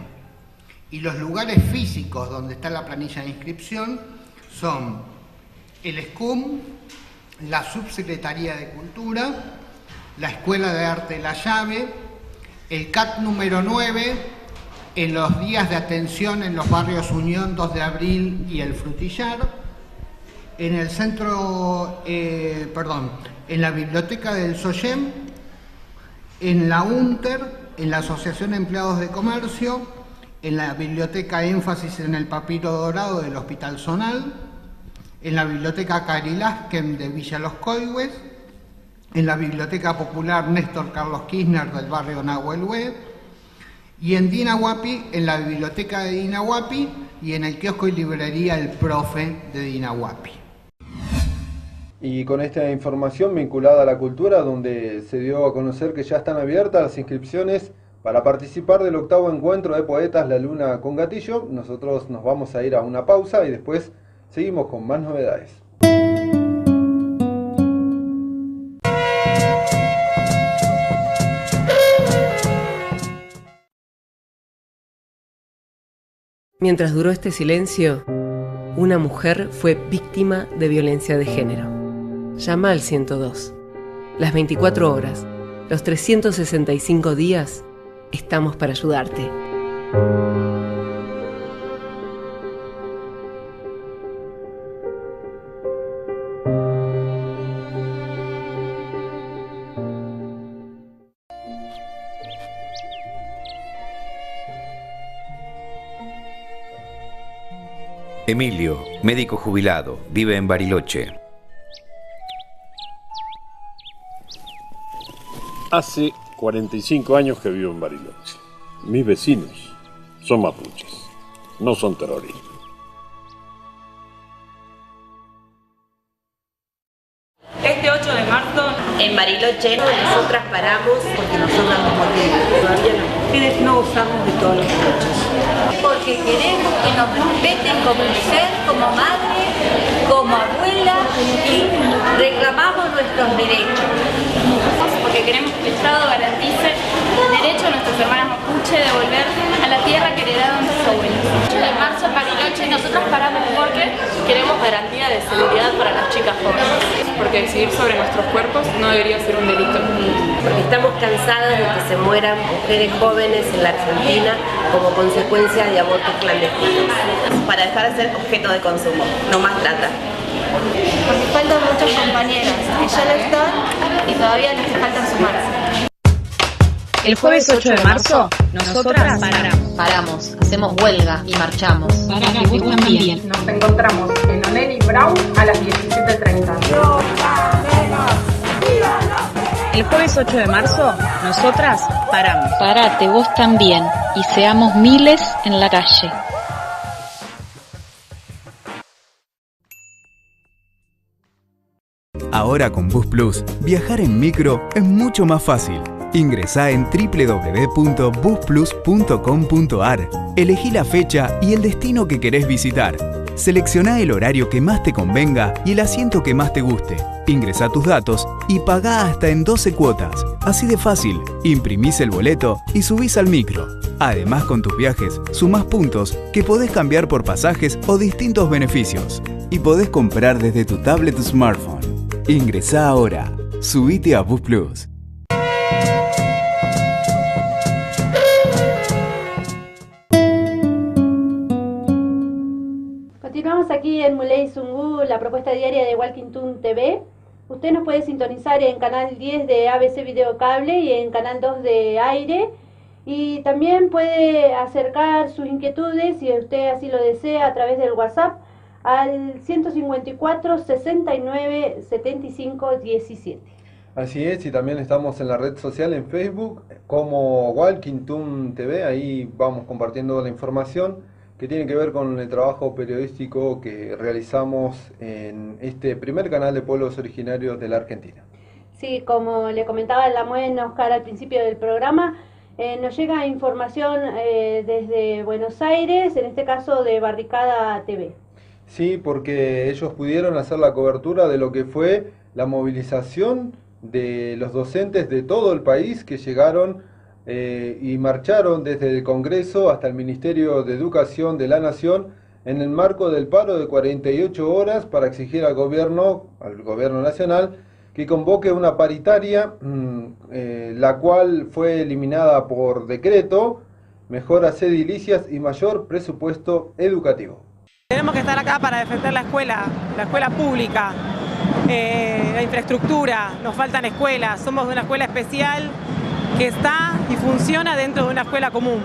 Y los lugares físicos donde está la planilla de inscripción son el SCUM, la Subsecretaría de Cultura, la Escuela de Arte La Llave, el CAT número 9, en los días de atención en los barrios Unión, 2 de Abril y El Frutillar, en el centro, en la Biblioteca del SOYEM, en la UNTER, en la Asociación de Empleados de Comercio, en la Biblioteca Énfasis en el Papiro Dorado del Hospital Zonal, en la Biblioteca Carilasquem de Villa Los Coihues, en la Biblioteca Popular Néstor Carlos Kirchner del barrio Nahuelhue, y en Dinahuapi, en la Biblioteca de Dinahuapi y en el kiosco y librería El Profe de Dinahuapi. Y con esta información vinculada a la cultura, donde se dio a conocer que ya están abiertas las inscripciones para participar del 8º encuentro de poetas La Luna con Gatillo, nosotros nos vamos a ir a una pausa y después seguimos con más novedades. Mientras duró este silencio, una mujer fue víctima de violencia de género. Llama al 102. Las 24 horas, los 365 días, estamos para ayudarte. Emilio, médico jubilado, vive en Bariloche. Hace 45 años que vivo en Bariloche. Mis vecinos son mapuches, no son terroristas. Este 8 de marzo, en Bariloche, nosotras paramos porque nosotras nos motivamos. Todavía las mujeres no usamos de todos los derechos. Porque queremos que nos respeten como mujer, como madre, como abuela y reclamamos nuestros derechos. Porque queremos que el Estado garantice el derecho de nuestras hermanas mapuche de volver a la tierra que heredaron sus abuelos. El 8 de marzo en Bariloche nosotros paramos porque queremos garantía de seguridad para las chicas jóvenes. Porque decidir sobre nuestros cuerpos no debería ser un delito. Porque estamos cansadas de que se mueran mujeres jóvenes en la Argentina como consecuencia de abortos clandestinos. Para dejar de ser objeto de consumo, no más trata. Porque faltan muchas compañeras que ya lo están y todavía les faltan sumarse. El jueves 8 de marzo, nosotras paramos, hacemos huelga y marchamos. Para que vos también. Nos encontramos en Onelli Brown a las 17:30. El jueves 8 de marzo, nosotras paramos. Parate vos también y seamos miles en la calle. Ahora con Bus Plus, viajar en micro es mucho más fácil. Ingresá en www.busplus.com.ar. Elegí la fecha y el destino que querés visitar. Seleccioná el horario que más te convenga y el asiento que más te guste. Ingresá tus datos y pagá hasta en 12 cuotas. Así de fácil, imprimís el boleto y subís al micro. Además, con tus viajes, sumás puntos que podés cambiar por pasajes o distintos beneficios. Y podés comprar desde tu tablet o smartphone. Ingresá ahora. Subite a Bus Plus. Continuamos aquí en Muley Zungu, la propuesta diaria de Walking Toon TV. Usted nos puede sintonizar en canal 10 de ABC Video Cable y en canal 2 de Aire. Y también puede acercar sus inquietudes, si usted así lo desea, a través del WhatsApp al 154 69 75 17. Así es, y también estamos en la red social en Facebook como Walking Toon TV. Ahí vamos compartiendo la información que tiene que ver con el trabajo periodístico que realizamos en este primer canal de pueblos originarios de la Argentina. Sí, como le comentaba Lamuen Oscar al principio del programa, nos llega información desde Buenos Aires, en este caso de Barricada TV. Sí, porque ellos pudieron hacer la cobertura de lo que fue la movilización de los docentes de todo el país que llegaron y marcharon desde el Congreso hasta el Ministerio de Educación de la Nación en el marco del paro de 48 horas para exigir al gobierno nacional, que convoque una paritaria, la cual fue eliminada por decreto, mejoras edilicias y mayor presupuesto educativo. Tenemos que estar acá para defender la escuela pública, la infraestructura, nos faltan escuelas, somos de una escuela especial que está y funciona dentro de una escuela común.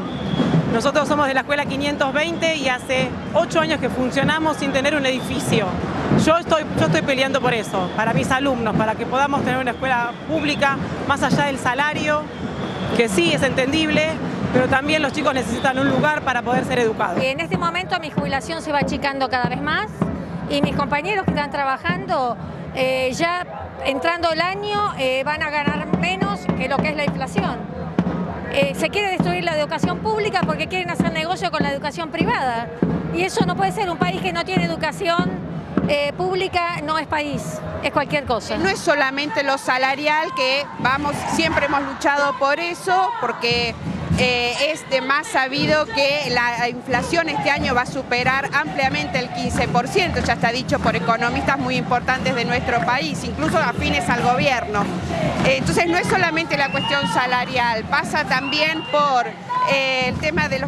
Nosotros somos de la escuela 520 y hace 8 años que funcionamos sin tener un edificio. Yo estoy peleando por eso, para mis alumnos, para que podamos tener una escuela pública más allá del salario, que sí es entendible, pero también los chicos necesitan un lugar para poder ser educados. En este momento mi jubilación se va achicando cada vez más y mis compañeros que están trabajando ya entrando el año van a ganar menos que lo que es la inflación. Se quiere destruir la educación pública porque quieren hacer negocio con la educación privada y eso no puede ser. Un país que no tiene educación pública no es país, es cualquier cosa. No es solamente lo salarial, que siempre hemos luchado por eso, porque es de más sabido que la inflación este año va a superar ampliamente el 15%, ya está dicho por economistas muy importantes de nuestro país, incluso afines al gobierno. Entonces no es solamente la cuestión salarial, pasa también por el tema de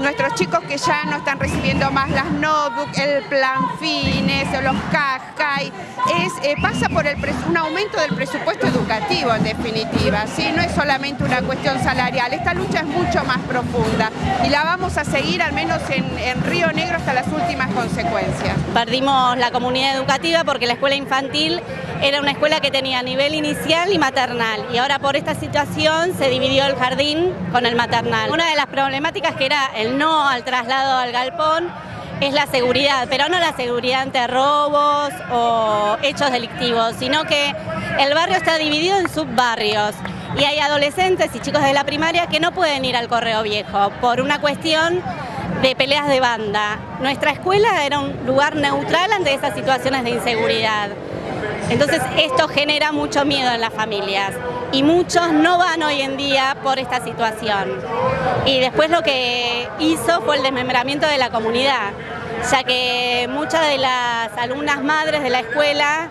nuestros chicos que ya no están recibiendo más las notebooks, el plan fines, los CASCAI, pasa por un aumento del presupuesto educativo en definitiva, ¿sí? No es solamente una cuestión salarial, esta lucha es mucho más profunda y la vamos a seguir al menos en Río Negro hasta las últimas consecuencias. Perdimos la comunidad educativa porque la escuela infantil era una escuela que tenía nivel inicial y maternal y ahora por esta situación se dividió el jardín con el maternal. Una de las problemáticas que era el no al traslado al galpón es la seguridad, pero no la seguridad ante robos o hechos delictivos, sino que el barrio está dividido en subbarrios y hay adolescentes y chicos de la primaria que no pueden ir al Correo Viejo por una cuestión de peleas de banda. Nuestra escuela era un lugar neutral ante esas situaciones de inseguridad. Entonces esto genera mucho miedo en las familias y muchos no van hoy en día por esta situación. Y después lo que hizo fue el desmembramiento de la comunidad, ya que muchas de las alumnas madres de la escuela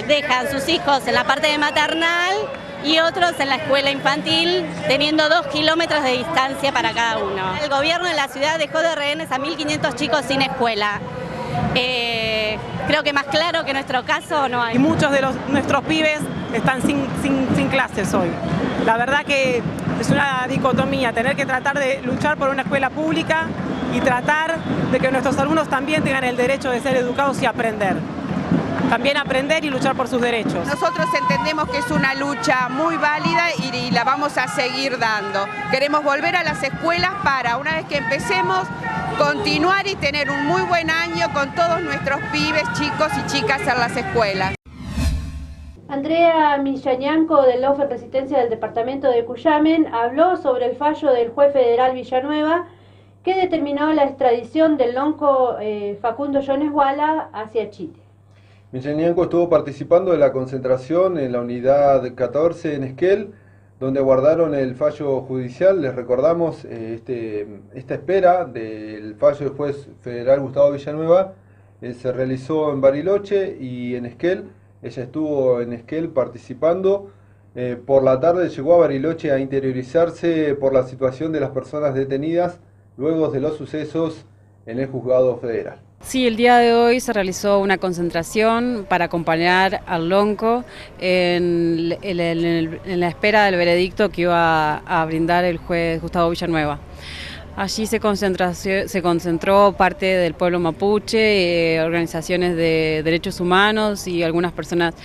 dejan sus hijos en la parte de maternal y otros en la escuela infantil, teniendo 2 kilómetros de distancia para cada uno. El gobierno de la ciudad dejó de rehenes a 1.500 chicos sin escuela. Creo que más claro que nuestro caso no hay. Y muchos de nuestros pibes están sin clases hoy. La verdad que es una dicotomía, tener que tratar de luchar por una escuela pública y tratar de que nuestros alumnos también tengan el derecho de ser educados y aprender. También aprender y luchar por sus derechos. Nosotros entendemos que es una lucha muy válida y la vamos a seguir dando. Queremos volver a las escuelas para, una vez que empecemos, continuar y tener un muy buen año con todos nuestros pibes, chicos y chicas en las escuelas. Andrea Millañanco del LOF en Resistencia del departamento de Cuyamen habló sobre el fallo del juez federal Villanueva que determinó la extradición del lonco Facundo Jones Wala hacia Chile. Millañanco estuvo participando de la concentración en la unidad 14 en Esquel, donde aguardaron el fallo judicial. Les recordamos esta espera del fallo del juez federal Gustavo Villanueva se realizó en Bariloche y en Esquel. Ella estuvo en Esquel participando. Por la tarde llegó a Bariloche a interiorizarse por la situación de las personas detenidas luego de los sucesos en el juzgado federal. Sí, el día de hoy se realizó una concentración para acompañar al lonco en la espera del veredicto que iba a brindar el juez Gustavo Villanueva. Allí se concentró parte del pueblo mapuche, organizaciones de derechos humanos y algunas personas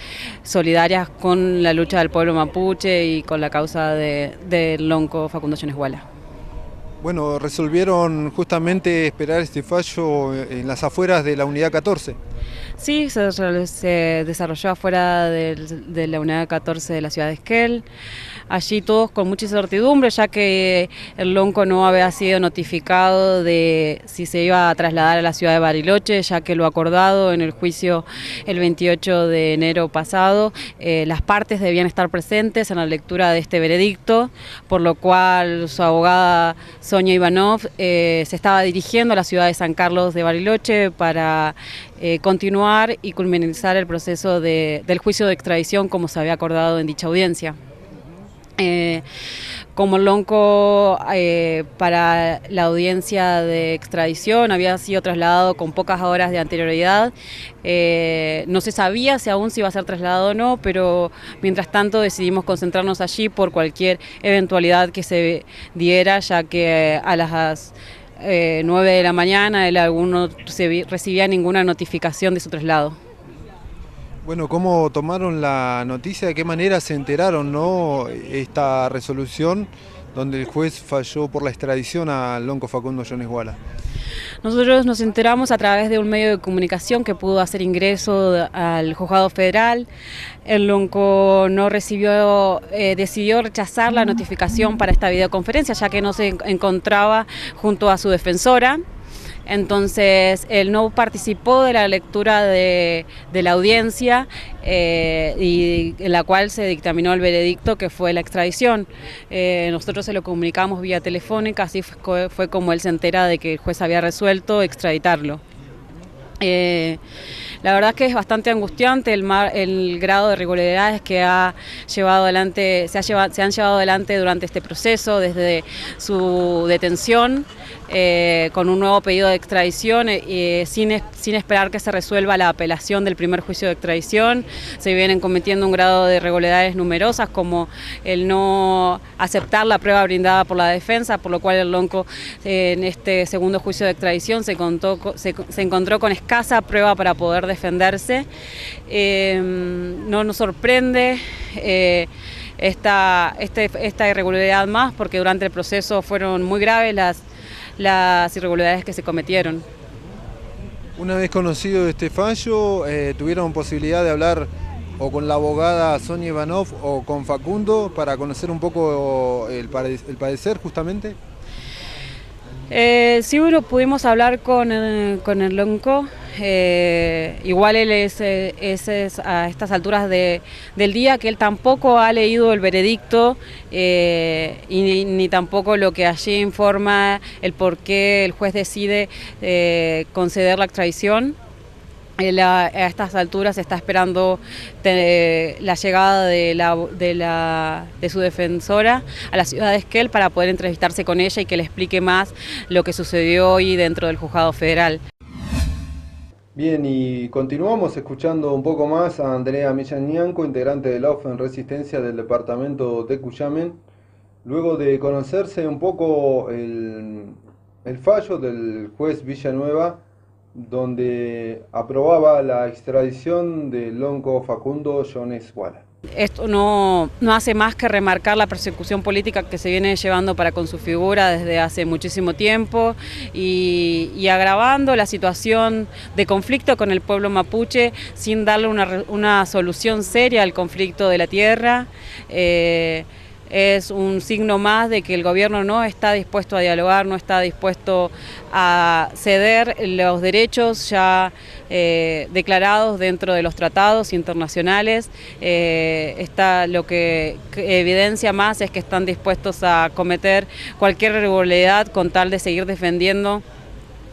solidarias con la lucha del pueblo mapuche y con la causa del lonco Facundo Jones Wala. Bueno, resolvieron justamente esperar este fallo en las afueras de la unidad 14. Sí, se desarrolló afuera de la unidad 14 de la ciudad de Esquel. Allí todos con mucha incertidumbre, ya que el lonco no había sido notificado de si se iba a trasladar a la ciudad de Bariloche, ya que lo acordado en el juicio el 28 de enero pasado, las partes debían estar presentes en la lectura de este veredicto, por lo cual su abogada Sonia Ivanov se estaba dirigiendo a la ciudad de San Carlos de Bariloche para continuar y culminizar el proceso del juicio de extradición como se había acordado en dicha audiencia. Como el lonco para la audiencia de extradición había sido trasladado con pocas horas de anterioridad, no se sabía si aún se iba a ser trasladado o no, pero mientras tanto decidimos concentrarnos allí por cualquier eventualidad que se diera, ya que a las 9 de la mañana él aún no recibía ninguna notificación de su traslado. Bueno, ¿cómo tomaron la noticia? ¿De qué manera se enteraron, no, esta resolución donde el juez falló por la extradición al lonco Facundo Jones Wala? Nosotros nos enteramos a través de un medio de comunicación que pudo hacer ingreso al juzgado federal. El lonco no recibió, decidió rechazar la notificación para esta videoconferencia, ya que no se encontraba junto a su defensora, Entonces él no participó de la lectura de la audiencia y en la cual se dictaminó el veredicto, que fue la extradición. Nosotros se lo comunicamos vía telefónica, así fue como él se entera de que el juez había resuelto extraditarlo. La verdad es que es bastante angustiante el grado de irregularidades que se han llevado adelante durante este proceso, desde su detención, con un nuevo pedido de extradición, sin esperar que se resuelva la apelación del primer juicio de extradición. Se vienen cometiendo un grado de irregularidades numerosas, como el no aceptar la prueba brindada por la defensa, por lo cual el Lonco en este segundo juicio de extradición se encontró con escasa prueba para poder defenderse. No nos sorprende esta irregularidad más, porque durante el proceso fueron muy graves las irregularidades que se cometieron. Una vez conocido este fallo, ¿tuvieron posibilidad de hablar o con la abogada Sonia Ivanov o con Facundo para conocer un poco el padecer justamente? Sí, bueno, pudimos hablar con el Lonco. Igual él es a estas alturas del día que él tampoco ha leído el veredicto ni tampoco lo que allí informa el por qué el juez decide conceder la extradición. A estas alturas está esperando la llegada de su defensora a la ciudad de Esquel para poder entrevistarse con ella y que le explique más lo que sucedió hoy dentro del juzgado federal. Bien, y continuamos escuchando un poco más a Andrea Millán-Ñanco, integrante de la OF en Resistencia del departamento de Cuyamen, luego de conocerse un poco el fallo del juez Villanueva, donde aprobaba la extradición del Lonco Facundo Jones Wala. Esto no hace más que remarcar la persecución política que se viene llevando para con su figura desde hace muchísimo tiempo y agravando la situación de conflicto con el pueblo mapuche sin darle una solución seria al conflicto de la tierra. Es un signo más de que el gobierno no está dispuesto a dialogar, no está dispuesto a ceder los derechos ya declarados dentro de los tratados internacionales. Lo que evidencia más es que están dispuestos a cometer cualquier irregularidad con tal de seguir defendiendo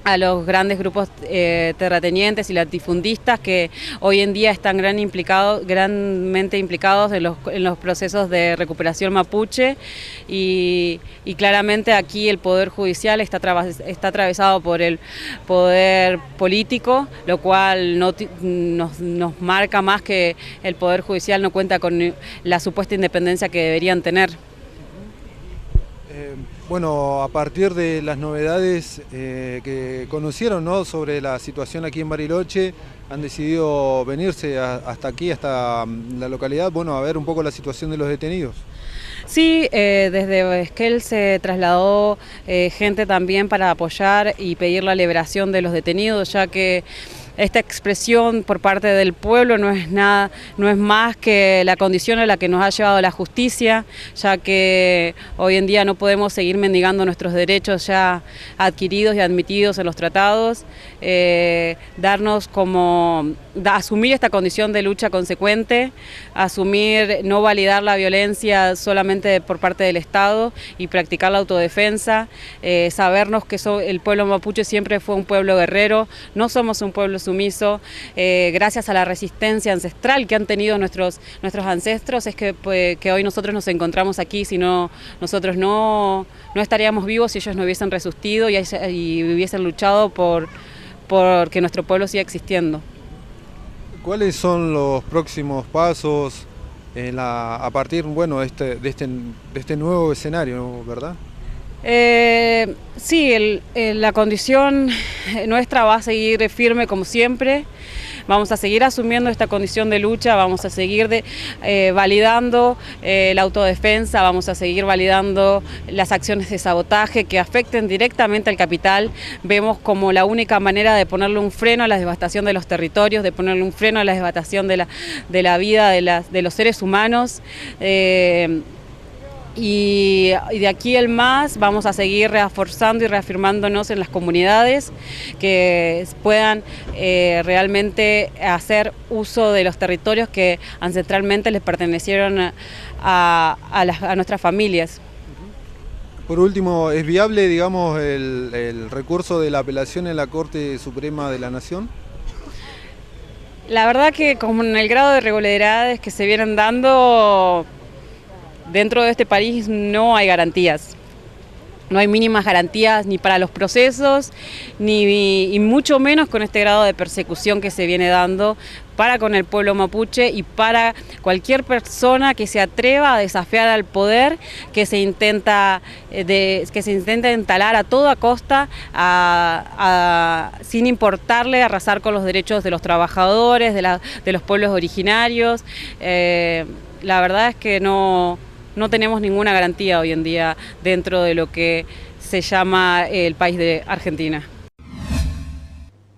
a los grandes grupos terratenientes y latifundistas que hoy en día están grandemente implicados en los procesos de recuperación mapuche y claramente aquí el Poder Judicial está atravesado por el poder político, lo cual nos marca más que el Poder Judicial no cuenta con la supuesta independencia que deberían tener. Bueno, a partir de las novedades que conocieron, ¿no?, sobre la situación aquí en Bariloche, han decidido venirse hasta aquí, hasta la localidad, bueno, a ver un poco la situación de los detenidos. Sí, desde Esquel se trasladó gente también para apoyar y pedir la liberación de los detenidos, ya que esta expresión por parte del pueblo no es más que la condición a la que nos ha llevado la justicia, ya que hoy en día no podemos seguir mendigando nuestros derechos ya adquiridos y admitidos en los tratados, asumir esta condición de lucha consecuente, asumir no validar la violencia solamente por parte del Estado y practicar la autodefensa, sabernos que el pueblo mapuche siempre fue un pueblo guerrero, no somos un pueblo sumiso, gracias a la resistencia ancestral que han tenido nuestros ancestros es que hoy nosotros nos encontramos aquí, si no nosotros no estaríamos vivos si ellos no hubiesen resistido y hubiesen luchado por que nuestro pueblo siga existiendo. ¿Cuáles son los próximos pasos a partir, bueno, de este nuevo escenario, verdad? Sí, la condición nuestra va a seguir firme como siempre. Vamos a seguir asumiendo esta condición de lucha, vamos a seguir validando la autodefensa, vamos a seguir validando las acciones de sabotaje que afecten directamente al capital. Vemos como la única manera de ponerle un freno a la devastación de los territorios, de ponerle un freno a la devastación de la vida de los seres humanos. Y de aquí en más vamos a seguir reforzando y reafirmándonos en las comunidades que puedan realmente hacer uso de los territorios que ancestralmente les pertenecieron a nuestras familias. Por último, ¿es viable, digamos, el recurso de la apelación en la Corte Suprema de la Nación? La verdad que con el grado de irregularidades que se vienen dando dentro de este país no hay garantías. No hay mínimas garantías ni para los procesos, y mucho menos con este grado de persecución que se viene dando para con el pueblo mapuche y para cualquier persona que se atreva a desafiar al poder que se intenta instalar a toda costa, sin importarle arrasar con los derechos de los trabajadores, de los pueblos originarios. La verdad es que no tenemos ninguna garantía hoy en día dentro de lo que se llama el país de Argentina.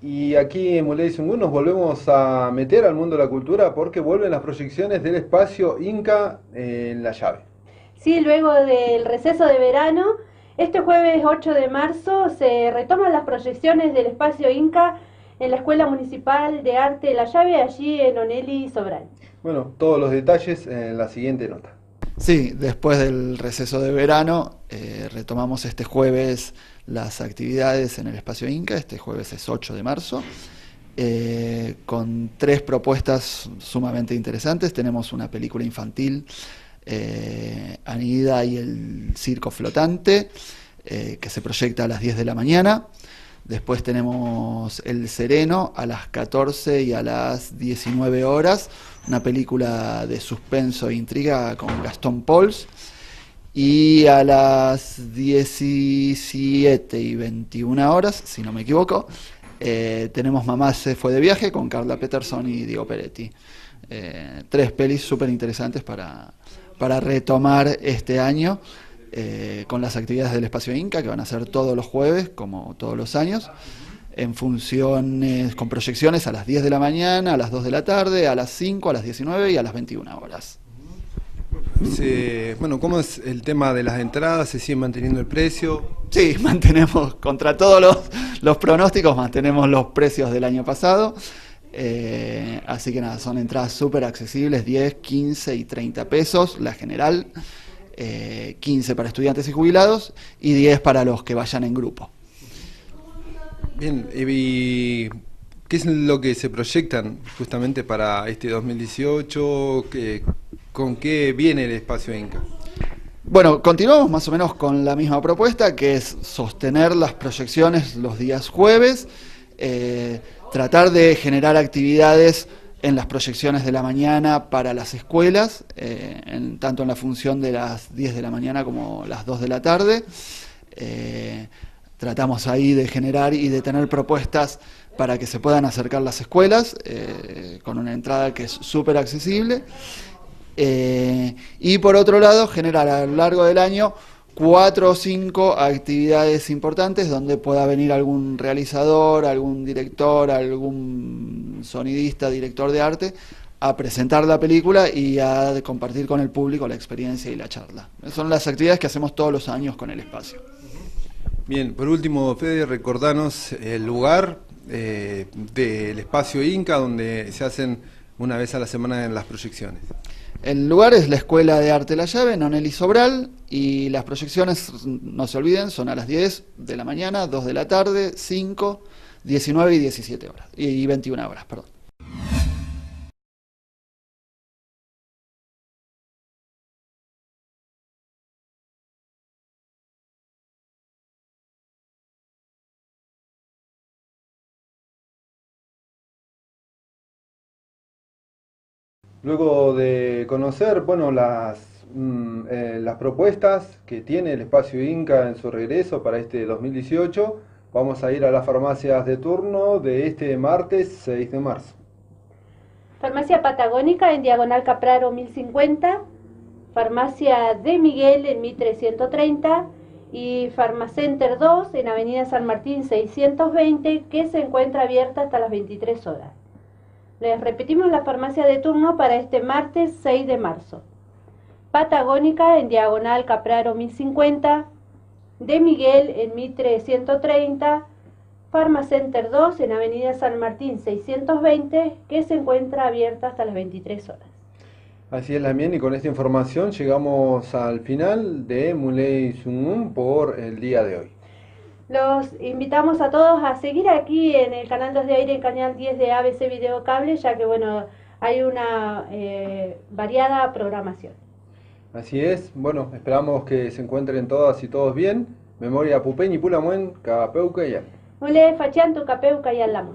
Y aquí en Muley Zungun nos volvemos a meter al mundo de la cultura porque vuelven las proyecciones del espacio Inca en La Llave. Sí, luego del receso de verano, este jueves 8 de marzo se retoman las proyecciones del espacio Inca en la Escuela Municipal de Arte La Llave, allí en Onelli Sobral. Bueno, todos los detalles en la siguiente nota. Sí, después del receso de verano retomamos este jueves las actividades en el espacio Inca. Este jueves es 8 de marzo, con 3 propuestas sumamente interesantes. Tenemos una película infantil, Anida y el circo flotante, que se proyecta a las 10 de la mañana. Después tenemos El Sereno a las 14 y a las 19 horas, una película de suspenso e intriga con Gastón Pauls. Y a las 17 y 21 horas, si no me equivoco, tenemos Mamá se fue de viaje con Carla Peterson y Diego Peretti. 3 pelis súper interesantes para retomar este año. Con las actividades del espacio Inca, que van a ser todos los jueves, como todos los años, en funciones, con proyecciones a las 10 de la mañana, a las 2 de la tarde, a las 5, a las 19 y a las 21 horas. Bueno, ¿cómo es el tema de las entradas? ¿Se sigue manteniendo el precio? Sí, mantenemos, contra todos los pronósticos, mantenemos los precios del año pasado. Así que nada, son entradas súper accesibles, 10, 15 y 30 pesos, la general. 15 para estudiantes y jubilados y 10 para los que vayan en grupo. Bien, ¿y qué es lo que se proyectan justamente para este 2018? ¿Con qué viene el espacio Inca? Bueno, continuamos más o menos con la misma propuesta, que es sostener las proyecciones los días jueves, tratar de generar actividades en las proyecciones de la mañana para las escuelas, tanto en la función de las 10 de la mañana como las 2 de la tarde. Tratamos ahí de generar y de tener propuestas para que se puedan acercar las escuelas, con una entrada que es súper accesible. Y por otro lado, generar a lo largo del año 4 o 5 actividades importantes donde pueda venir algún realizador, algún director, algún sonidista, director de arte, a presentar la película y a compartir con el público la experiencia y la charla. Son las actividades que hacemos todos los años con el espacio. Bien, por último, Fede, recordanos el lugar del espacio Inca donde se hacen una vez a la semana las proyecciones. El lugar es la Escuela de Arte La Llave, en Onelli Sobral, y las proyecciones, no se olviden, son a las 10 de la mañana, 2 de la tarde, 5, 19 y 17 horas, y 21 horas, perdón. Luego de conocer, bueno, las propuestas que tiene el espacio Inca en su regreso para este 2018, vamos a ir a las farmacias de turno de este martes 6 de marzo. Farmacia Patagónica en Diagonal Capraro 1050, Farmacia de Miguel en Mitre 130 y Farmacenter 2 en Avenida San Martín 620, que se encuentra abierta hasta las 23 horas. Les repetimos la farmacia de turno para este martes 6 de marzo. Patagónica en diagonal Capraro 1050, de Miguel en Mitre 130, Pharmacenter 2 en Avenida San Martín 620, que se encuentra abierta hasta las 23 horas. Así es, Lamien, y con esta información llegamos al final de Muley Sungun por el día de hoy. Los invitamos a todos a seguir aquí en el canal 2 de aire, en canal 10 de ABC Video Cable, ya que bueno, hay una variada programación. Así es, bueno, esperamos que se encuentren todas y todos bien. Memoria Pupeñi Pulamuen, Capeuca y Mule Fachantu Capeuca y Alamo.